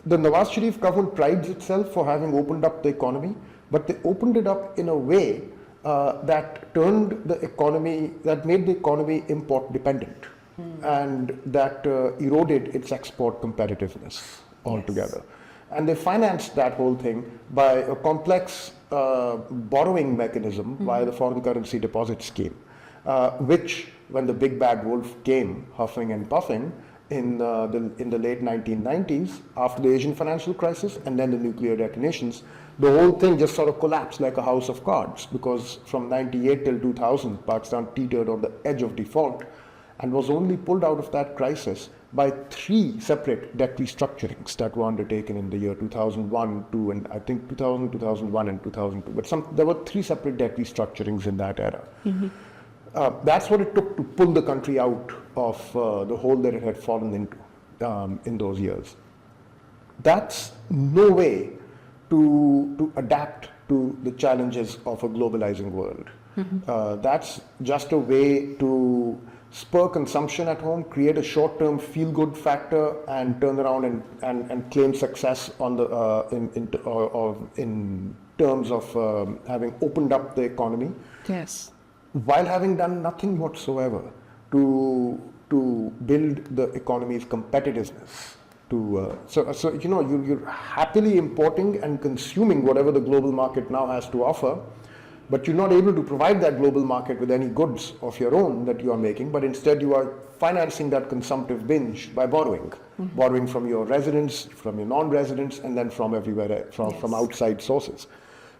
the Nawaz Sharif government prides itself for having opened up the economy, but they opened it up in a way that made the economy import dependent. and that eroded its export competitiveness altogether. And they financed that whole thing by a complex borrowing mechanism via the foreign currency deposit scheme, which, when the big bad wolf came huffing and puffing in the late 1990s, after the Asian financial crisis and then the nuclear detonations, the whole thing just sort of collapsed like a house of cards, because from 98 till 2000, Pakistan teetered on the edge of default and was only pulled out of that crisis by 3 separate debt restructurings that were undertaken in the year 2001, 2, and I think 2000, 2001, and 2002. But there were 3 separate debt restructurings in that era. That's what it took to pull the country out of the hole that it had fallen into in those years. That's no way to adapt to the challenges of a globalizing world. That's just a way to spur consumption at home, create a short-term feel-good factor, and turn around and claim success on the in terms of having opened up the economy. Yes. While having done nothing whatsoever to build the economy's competitiveness. So you know, you're happily importing and consuming whatever the global market now has to offer, but you're not able to provide that global market with any goods of your own that you are making, but instead you are financing that consumptive binge by borrowing. Borrowing from your residents, from your non-residents, and then from everywhere, from outside sources.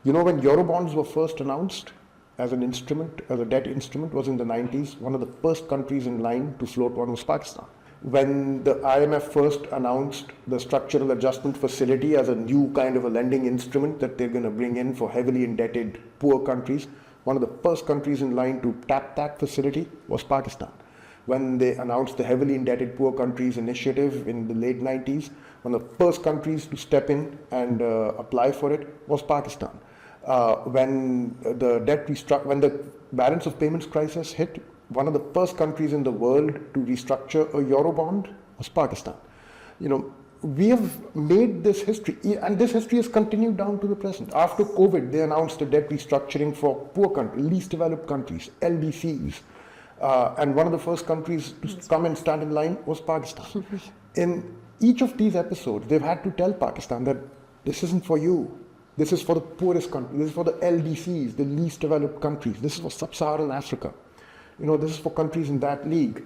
You know, when Eurobonds were first announced as an instrument, as a debt instrument, was in the 90s. One of the first countries in line to float one was Pakistan. When the IMF first announced the structural adjustment facility as a new kind of a lending instrument that they're going to bring in for heavily indebted poor countries, one of the first countries in line to tap that facility was Pakistan. When they announced the heavily indebted poor countries initiative in the late 90s, one of the first countries to step in and apply for it was Pakistan. When the balance of payments crisis hit, one of the first countries in the world to restructure a Eurobond was Pakistan. You know, we have made this history, and this history has continued down to the present. After COVID, they announced a debt restructuring for poor countries, least developed countries, LDCs. And one of the first countries to come and stand in line was Pakistan. In each of these episodes, they've had to tell Pakistan that this isn't for you. This is for the poorest countries. This is for the LDCs, the least developed countries. This is for sub-Saharan Africa. You know, this is for countries in that league.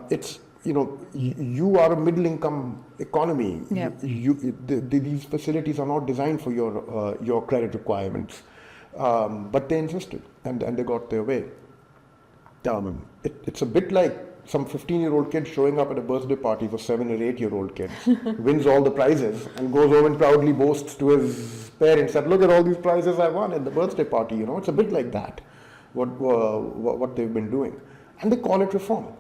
It's, you know, you are a middle-income economy. Yep. These facilities are not designed for your credit requirements. But they insisted, and they got their way. It's a bit like some 15-year-old kid showing up at a birthday party for 7 or 8-year-old kids, wins all the prizes, and goes home and proudly boasts to his parents that, look at all these prizes I won at the birthday party. You know, it's a bit like that, what they've been doing, and they call it reform.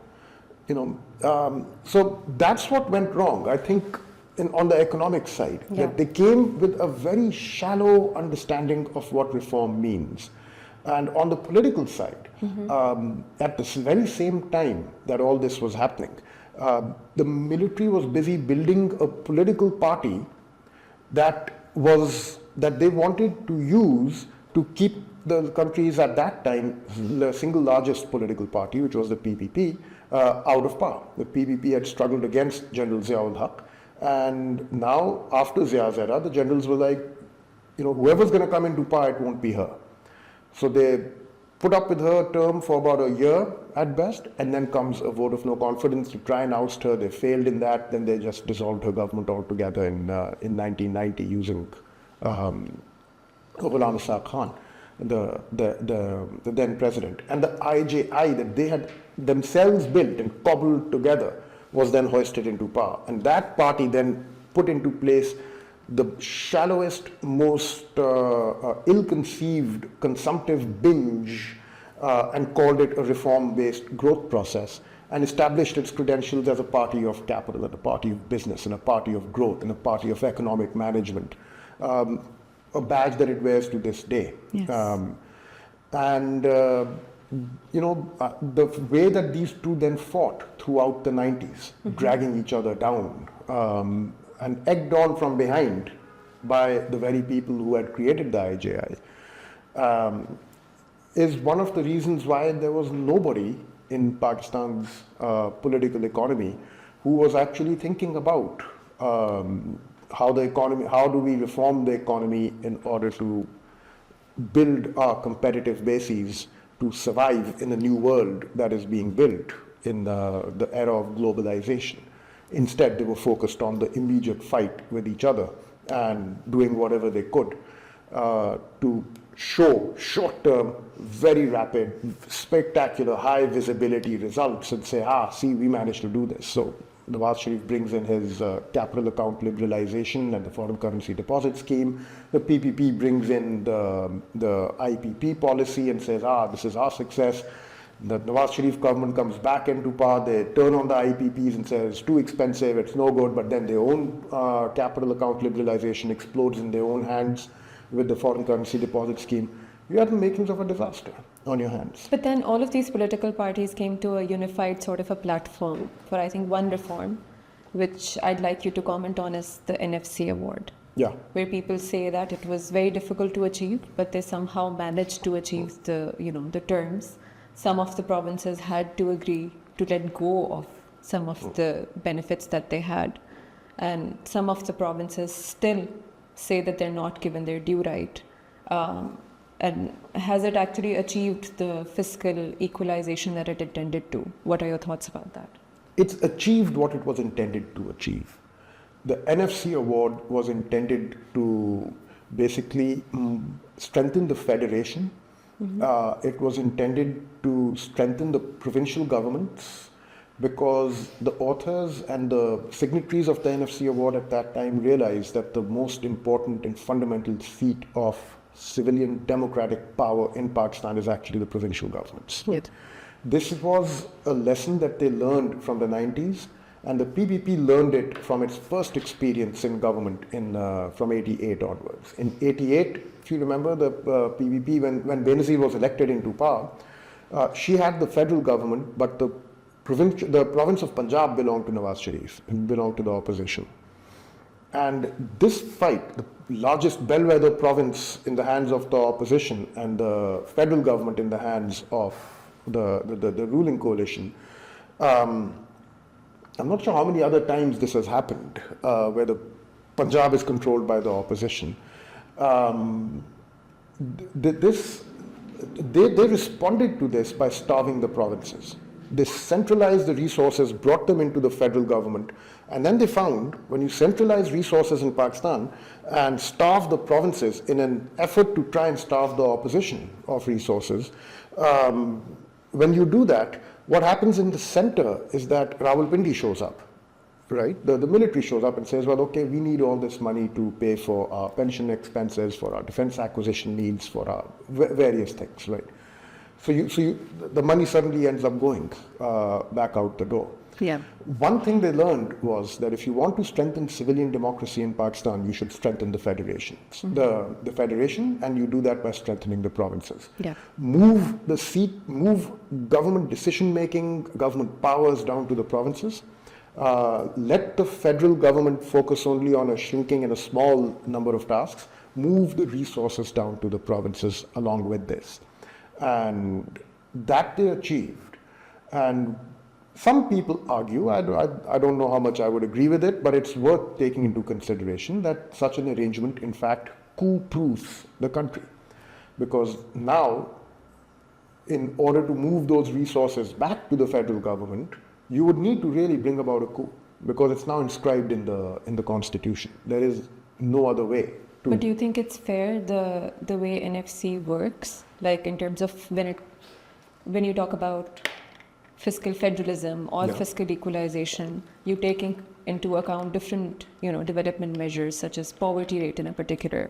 You know, so that's what went wrong. I think on the economic side, that they came with a very shallow understanding of what reform means. And on the political side, at the very same time that all this was happening, the military was busy building a political party that they wanted to use to keep the country's, at that time, the single largest political party, which was the PPP, out of power. The PPP had struggled against General Ziaul Haq, and now, after Zia's era, the generals were like, you know, whoever's going to come into power, it won't be her. So they put up with her term for about a year at best, and then comes a vote of no confidence to try and oust her. They failed in that, then they just dissolved her government altogether in 1990 using Khurram Hussain, the then president. And the IJI that they had themselves built and cobbled together was then hoisted into power. And that party then put into place the shallowest, most ill-conceived consumptive binge, and called it a reform-based growth process, and established its credentials as a party of capital, and a party of business, and a party of growth, and a party of economic management, a badge that it wears to this day. Yes. You know, the way that these two then fought throughout the 90s, dragging each other down, and egged on from behind by the very people who had created the IJI, is one of the reasons why there was nobody in Pakistan's political economy who was actually thinking about how do we reform the economy in order to build our competitive bases to survive in a new world that is being built in the era of globalization. Instead, they were focused on the immediate fight with each other and doing whatever they could to show short-term, very rapid, spectacular, high visibility results and say, see, we managed to do this. So Nawaz Sharif brings in his capital account liberalization and the foreign currency deposit scheme. The PPP brings in the IPP policy and says, this is our success. The Nawaz Sharif government comes back into power, they turn on the IPPs and says it's too expensive, it's no good, but then their own capital account liberalization explodes in their own hands with the foreign currency deposit scheme. You have the makings of a disaster on your hands. But then all of these political parties came to a unified sort of a platform for, I think, one reform, which I'd like you to comment on, is the NFC award. Yeah. Where people say that it was very difficult to achieve, but they somehow managed to achieve the terms. Some of the provinces had to agree to let go of some of the benefits that they had. And some of the provinces still say that they're not given their due right. And has it actually achieved the fiscal equalization that it intended to? What are your thoughts about that? It's achieved what it was intended to achieve. The NFC award was intended to basically strengthen the federation. It was intended to strengthen the provincial governments because the authors and the signatories of the NFC award at that time realized that the most important and fundamental seat of civilian democratic power in Pakistan is actually the provincial governments. Yes. This was a lesson that they learned from the 90s, and the PPP learned it from its first experience in government from 88 onwards. In 88, if you remember, the PPP, when Benazir was elected into power, she had the federal government, but the province of Punjab belonged to Nawaz Sharif, belonged to the opposition. And this fight, the largest bellwether province in the hands of the opposition and the federal government in the hands of the ruling coalition, I'm not sure how many other times this has happened, where the Punjab is controlled by the opposition. They responded to this by starving the provinces. They centralized the resources, brought them into the federal government, and then they found when you centralize resources in Pakistan and starve the provinces in an effort to try and starve the opposition of resources, when you do that, what happens in the center is that Rawalpindi shows up, right? The military shows up and says, well, okay, we need all this money to pay for our pension expenses, for our defense acquisition needs, for our various things, right? So the money suddenly ends up going back out the door. Yeah. One thing they learned was that if you want to strengthen civilian democracy in Pakistan, you should strengthen the federation. Mm-hmm. The federation, and you do that by strengthening the provinces. Yeah. Move government decision-making, government powers down to the provinces. Let the federal government focus only on a shrinking and a small number of tasks. Move the resources down to the provinces along with this. And that they achieved. And some people argue, I don't know how much I would agree with it, but it's worth taking into consideration that such an arrangement, in fact, coup-proofs the country. Because now, in order to move those resources back to the federal government, you would need to really bring about a coup, because it's now inscribed in the constitution. There is no other way. But do you think it's fair, the way NFC works? Like in terms of when you talk about fiscal federalism or fiscal equalization, you taking into account different, development measures such as poverty rate in a particular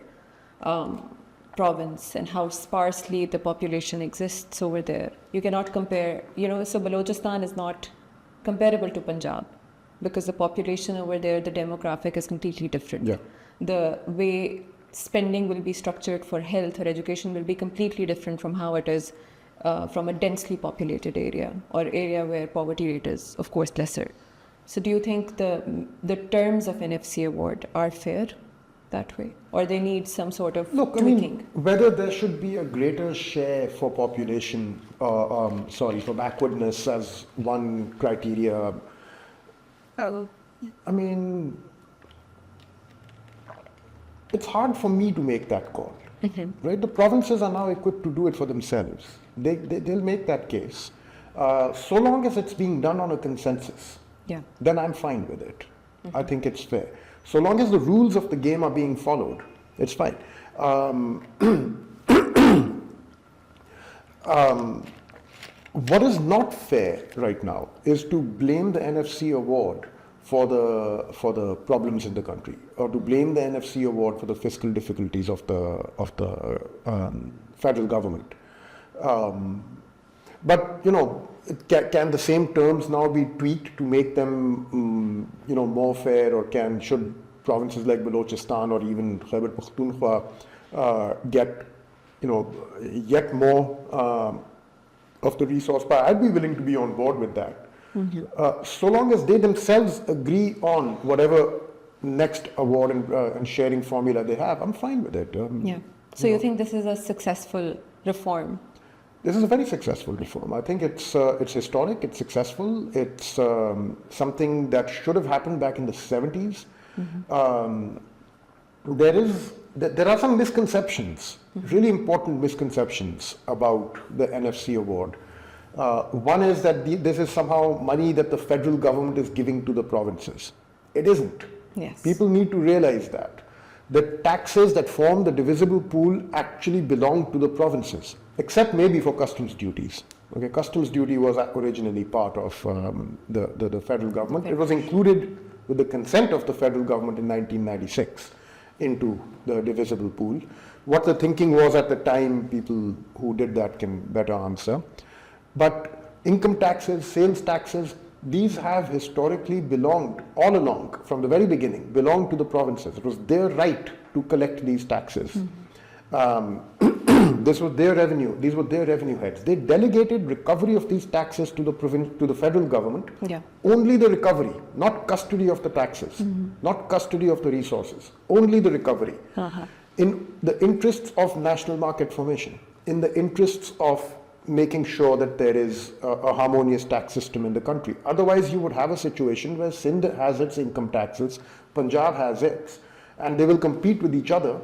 province and how sparsely the population exists over there. You cannot compare, so Balochistan is not comparable to Punjab because the population over there, the demographic is completely different. Yeah. The way spending will be structured for health or education will be completely different from how it is from a densely populated area or area where poverty rate is, of course, lesser. So do you think the terms of NFC award are fair? that way, or they need some sort of Look, I tweaking? mean, whether there should be a greater share for population, for backwardness as one criteria, I mean, it's hard for me to make that call, right? The provinces are now equipped to do it for themselves. They'll make that case. So long as it's being done on a consensus, Yeah. then I'm fine with it. I think it's fair. So long as the rules of the game are being followed, it's fine. What is not fair right now is to blame the NFC award for the problems in the country, or to blame the NFC award for the fiscal difficulties of the federal government. But can the same terms now be tweaked to make them more fair, or should provinces like Balochistan or even Khyber Pakhtunkhwa get yet more of the resource pie? I'd be willing to be on board with that. So long as they themselves agree on whatever next award and sharing formula they have, I'm fine with it. Yeah. So you think this is a successful reform? This is a very successful reform. I think it's historic, it's successful, it's something that should have happened back in the 70s. There are some misconceptions, really important misconceptions about the NFC award. One is that this is somehow money that the federal government is giving to the provinces. It isn't. Yes. People need to realize that. The taxes that form the divisible pool actually belong to the provinces, except maybe for customs duties. Okay, customs duty was originally part of the federal government. It was included with the consent of the federal government in 1996 into the divisible pool. What the thinking was at the time, people who did that can better answer. But income taxes, sales taxes, these have historically belonged, all along, from the very beginning, belonged to the provinces. It was their right to collect these taxes. This was their revenue. These were their revenue heads. They delegated recovery of these taxes to the federal government. Yeah. Only the recovery, not custody of the taxes, not custody of the resources. Only the recovery. In the interests of national market formation, in the interests of making sure that there is a harmonious tax system in the country. Otherwise, you would have a situation where Sindh has its income taxes, Punjab has its, and they will compete with each other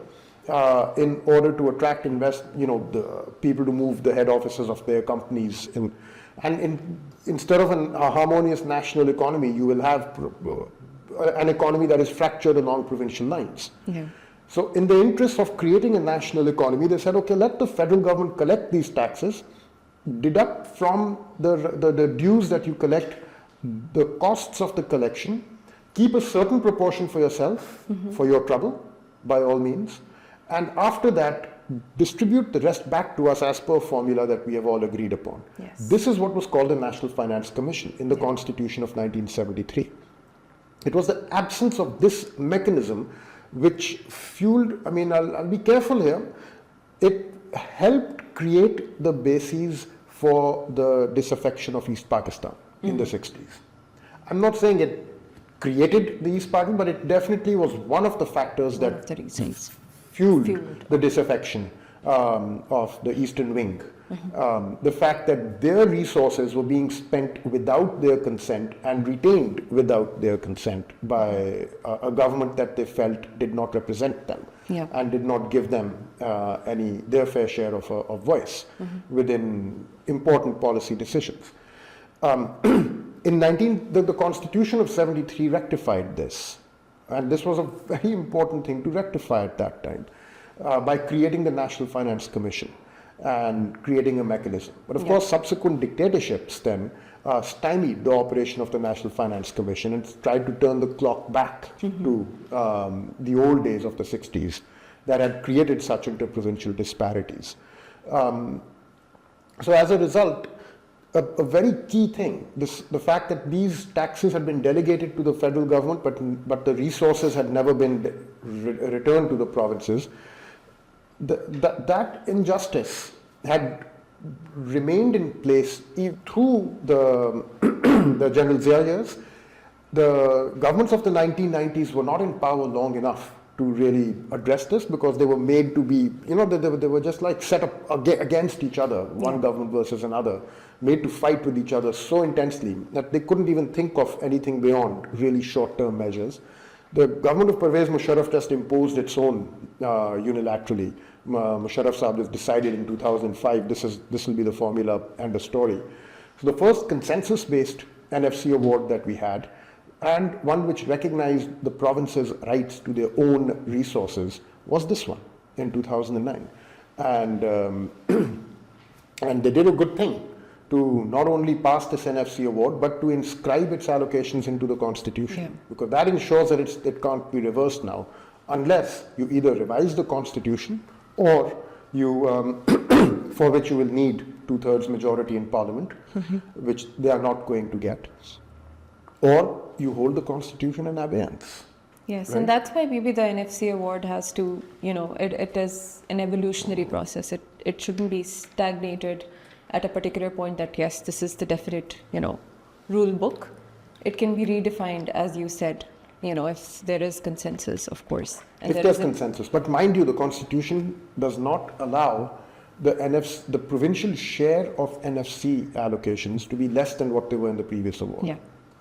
in order to attract the people to move the head offices of their companies. Instead of a harmonious national economy, you will have an economy that is fractured along provincial lines. Yeah. So in the interest of creating a national economy, they said, okay, let the federal government collect these taxes, deduct from the dues that you collect the costs of the collection, keep a certain proportion for yourself, for your trouble, by all means, and after that, distribute the rest back to us as per formula that we have all agreed upon. Yes. This is what was called the National Finance Commission in the Constitution of 1973. It was the absence of this mechanism which fueled, I'll be careful here, it helped create the bases for the disaffection of East Pakistan in the 60s. I'm not saying it created the East Pakistan, but it definitely was one of the factors One that of the reasons. fueled the disaffection of the Eastern Wing. The fact that their resources were being spent without their consent and retained without their consent by a government that they felt did not represent them and did not give them their fair share of voice within important policy decisions. The Constitution of 73 rectified this, and this was a very important thing to rectify at that time by creating the National Finance Commission and creating a mechanism. But of course, subsequent dictatorships then stymied the operation of the National Finance Commission and tried to turn the clock back to the old days of the 60s that had created such interprovincial disparities. So as a result, a very key thing, the fact that these taxes had been delegated to the federal government, but the resources had never been returned to the provinces, that injustice had remained in place through the General Zia years. The governments of the 1990s were not in power long enough to really address this, because they were made to be, they were just like set up against each other, one government versus another, made to fight with each other so intensely that they couldn't even think of anything beyond really short-term measures. The government of Pervez Musharraf just imposed its own unilaterally. Musharraf Sahab has decided in 2005 this will be the formula and the story. So the first consensus-based NFC award that we had, and one which recognized the province's rights to their own resources, was this one in 2009. And and they did a good thing to not only pass this NFC award, but to inscribe its allocations into the constitution, because that ensures that it can't be reversed now, unless you either revise the constitution or you, for which you will need 2/3 majority in parliament, which they are not going to get, or you hold the constitution in abeyance. Yes, right? and that's why maybe the NFC award has to, it is an evolutionary process. It shouldn't be stagnated at a particular point that, yes, this is the definite, rule book. It can be redefined, as you said, if there is consensus, of course. And if there's consensus. But mind you, the constitution does not allow the provincial share of NFC allocations to be less than what they were in the previous award. Yeah.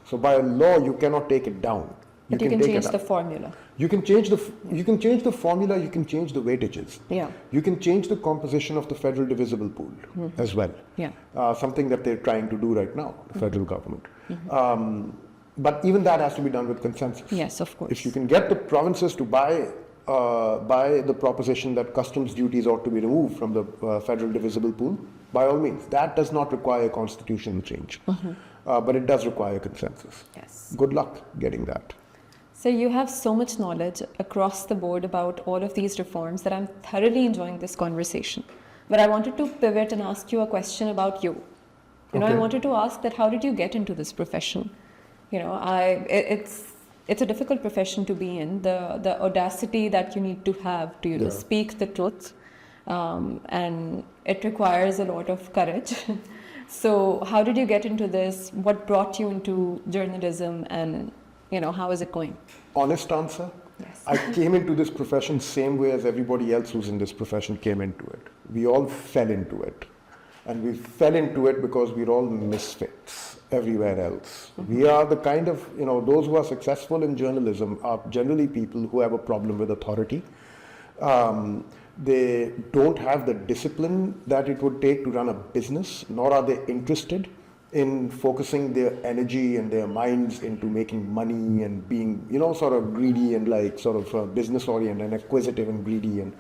So by law, you cannot take it down. But you can change the formula. You can change the formula. You can change the weightages. Yeah. You can change the composition of the federal divisible pool as well. Yeah. Something that they're trying to do right now, the federal government. But even that has to be done with consensus. Yes, of course. If you can get the provinces to buy the proposition that customs duties ought to be removed from the federal divisible pool, by all means, that does not require a constitutional change. But it does require consensus. Yes. Good luck getting that. So you have so much knowledge across the board about all of these reforms that I'm thoroughly enjoying this conversation. But I wanted to pivot and ask you a question about you. I wanted to ask that how did you get into this profession? It's a difficult profession to be in. The audacity that you need to have to speak the truth, and it requires a lot of courage. So how did you get into this? What brought you into journalism, and how is it going? Honest answer? Yes. I came into this profession same way as everybody else who's in this profession came into it. We all fell into it. And we fell into it because we're all misfits everywhere else. We are the kind of, those who are successful in journalism are generally people who have a problem with authority. They don't have the discipline that it would take to run a business, nor are they interested in focusing their energy and their minds into making money and being, sort of greedy and business oriented and acquisitive and greedy. And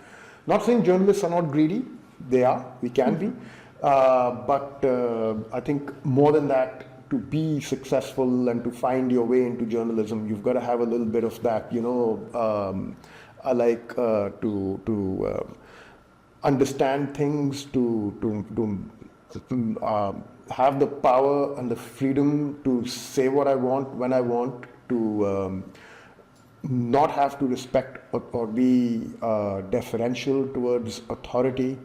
not saying journalists are not greedy, they are, we can be. But I think more than that, to be successful and to find your way into journalism, you've got to have a little bit of that, I like to understand things, to have the power and the freedom to say what I want when I want, to not have to respect or be deferential towards authority.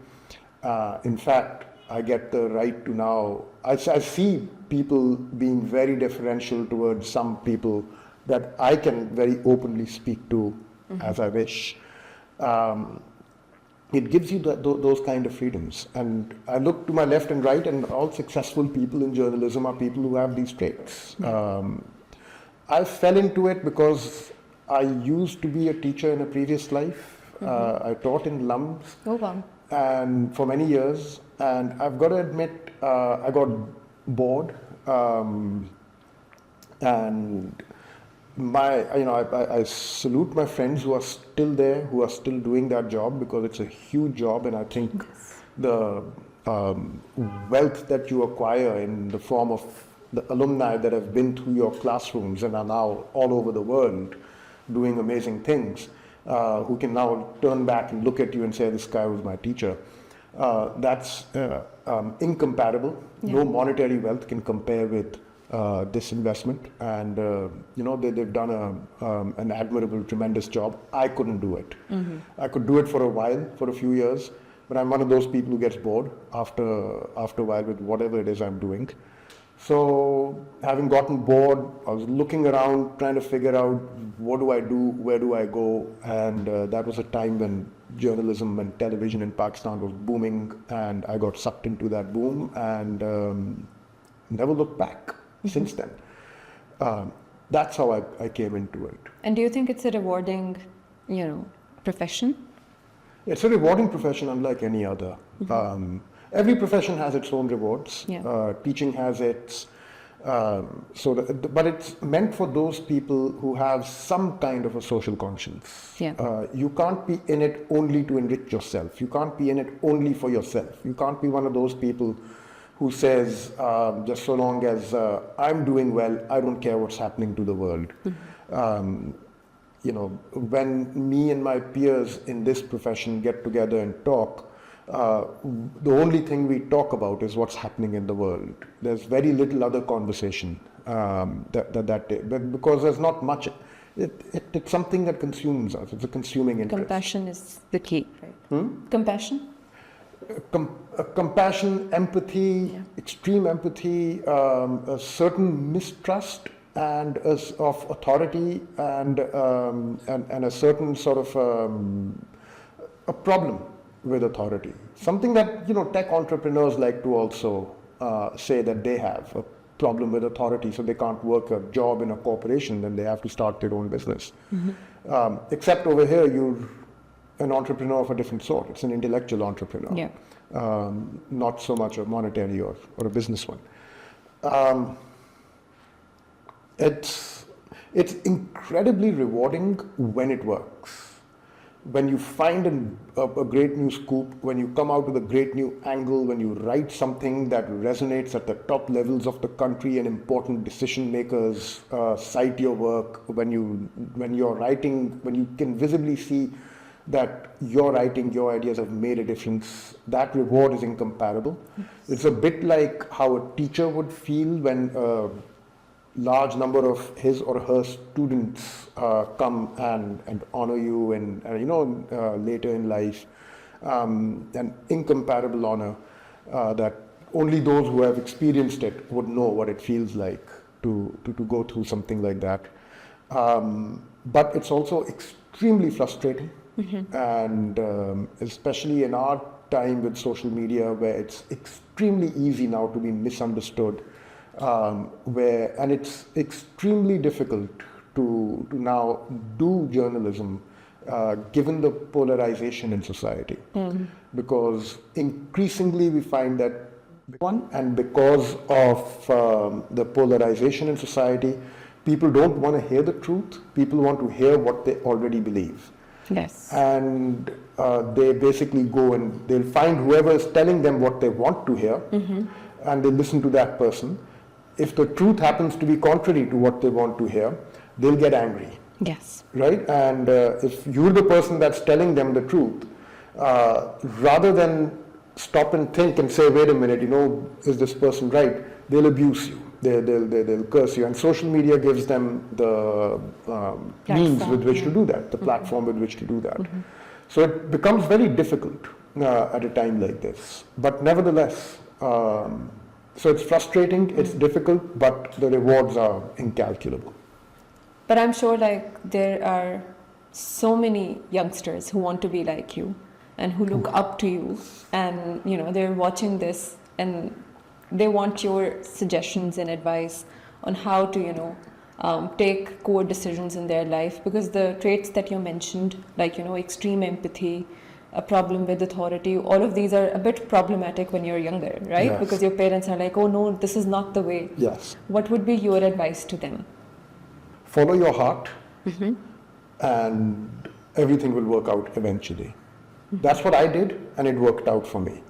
In fact, I get the right to now, I see people being very deferential towards some people that I can very openly speak to as I wish. It gives you those kind of freedoms. And I look to my left and right, and all successful people in journalism are people who have these traits. I fell into it because I used to be a teacher in a previous life. I taught in LUMS. Oh, wow. And for many years, and I've got to admit, I got bored, and I salute my friends who are still there, who are still doing that job, because it's a huge job, and I think the wealth that you acquire in the form of the alumni that have been through your classrooms and are now all over the world doing amazing things, who can now turn back and look at you and say, this guy was my teacher. That's incomparable. Yeah. No monetary wealth can compare with this investment. And, they've done an admirable, tremendous job. I couldn't do it. I could do it for a while, for a few years, but I'm one of those people who gets bored after a while with whatever it is I'm doing. So having gotten bored, I was looking around, trying to figure out what do I do, where do I go, and that was a time when journalism and television in Pakistan was booming, and I got sucked into that boom and never looked back since then. That's how I came into it. And do you think it's a rewarding, profession? It's a rewarding profession unlike any other. Every profession has its own rewards. Yeah. Teaching has its, but it's meant for those people who have some kind of a social conscience. Yeah. You can't be in it only to enrich yourself. You can't be in it only for yourself. You can't be one of those people who says, just so long as I'm doing well, I don't care what's happening to the world. When me and my peers in this profession get together and talk, the only thing we talk about is what's happening in the world. There's very little other conversation because there's not much. It's something that consumes us. It's a consuming interest. Compassion is the key, right? Compassion? Compassion, empathy, extreme empathy, a certain mistrust and of authority, and a certain sort of a problem with authority. Something that tech entrepreneurs like to also say that they have a problem with authority, so they can't work a job in a corporation, then they have to start their own business. Except over here, you're an entrepreneur of a different sort. It's an intellectual entrepreneur. Yeah. Not so much a monetary or a business one. It's incredibly rewarding when it works. When you find a great new scoop, when you come out with a great new angle, when you write something that resonates at the top levels of the country and important decision makers cite your work, when you're writing, when you can visibly see that your writing, your ideas have made a difference, that reward is incomparable. It's a bit like how a teacher would feel when a large number of his or her students come and honor you and later in life, an incomparable honor that only those who have experienced it would know what it feels like to go through something like that. But it's also extremely frustrating. And especially in our time with social media, where it's extremely easy now to be misunderstood, and it's extremely difficult to now do journalism given the polarization in society, because increasingly we find that because of the polarization in society, people don't want to hear the truth. People want to hear what they already believe. Yes. And they basically go and they'll find whoever is telling them what they want to hear, and they listen to that person. If the truth happens to be contrary to what they want to hear, they'll get angry. Yes. Right? And if you're the person that's telling them the truth, rather than stop and think and say, wait a minute, is this person right? They'll abuse you. They'll curse you, and social media gives them the means with which to do that, the platform with which to do that. So it becomes very difficult at a time like this. But nevertheless, so it's frustrating, it's difficult, but the rewards are incalculable. But I'm sure there are so many youngsters who want to be like you and who look up to you, and they're watching this and they want your suggestions and advice on how to, take core decisions in their life, because the traits that you mentioned, like, extreme empathy, a problem with authority, all of these are a bit problematic when you're younger, right? Yes. Because your parents are like, oh no, this is not the way. Yes. What would be your advice to them? Follow your heart, and everything will work out eventually. That's what I did, and it worked out for me.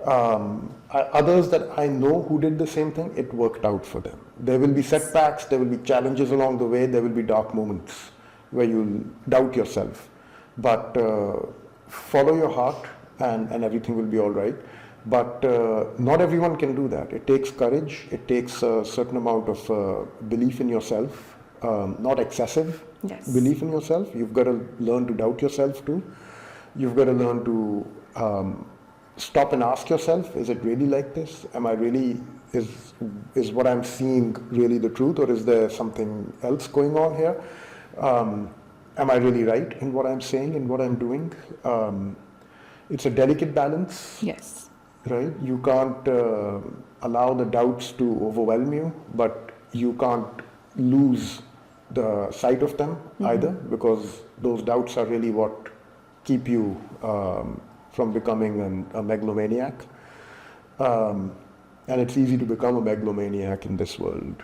Others that I know who did the same thing, it worked out for them. There will be setbacks, there will be challenges along the way, there will be dark moments where you'll doubt yourself. But follow your heart, and everything will be all right. But not everyone can do that. It takes courage, it takes a certain amount of belief in yourself, not excessive belief in yourself. You've got to learn to doubt yourself too. You've got to learn to stop and ask yourself, is it really like this? Am I really, is what I'm seeing really the truth, or is there something else going on here? Am I really right in what I'm saying and what I'm doing? It's a delicate balance. Yes. Right? You can't allow the doubts to overwhelm you, but you can't lose the sight of them either, because those doubts are really what keep you from becoming a megalomaniac. And it's easy to become a megalomaniac in this world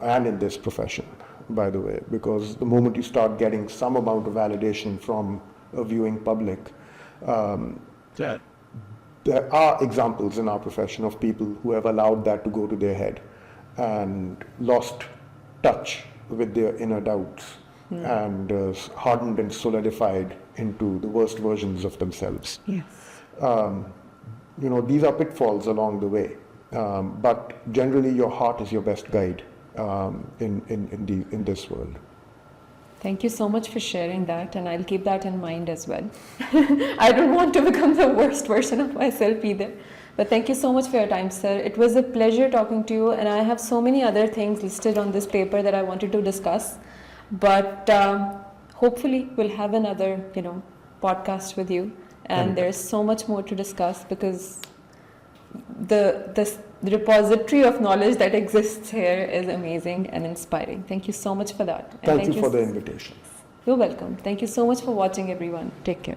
and in this profession, by the way, because the moment you start getting some amount of validation from a viewing public, there are examples in our profession of people who have allowed that to go to their head and lost touch with their inner doubts and hardened and solidified into the worst versions of themselves. Yes. These are pitfalls along the way, but generally your heart is your best guide in this world. Thank you so much for sharing that, and I'll keep that in mind as well. I don't want to become the worst version of myself either. But thank you so much for your time, sir. It was a pleasure talking to you, and I have so many other things listed on this paper that I wanted to discuss. But hopefully we'll have another, podcast with you, and there's so much more to discuss, because the repository of knowledge that exists here is amazing and inspiring. Thank you so much for that. And thank you for the invitation. You're welcome. Thank you so much for watching, everyone. Take care.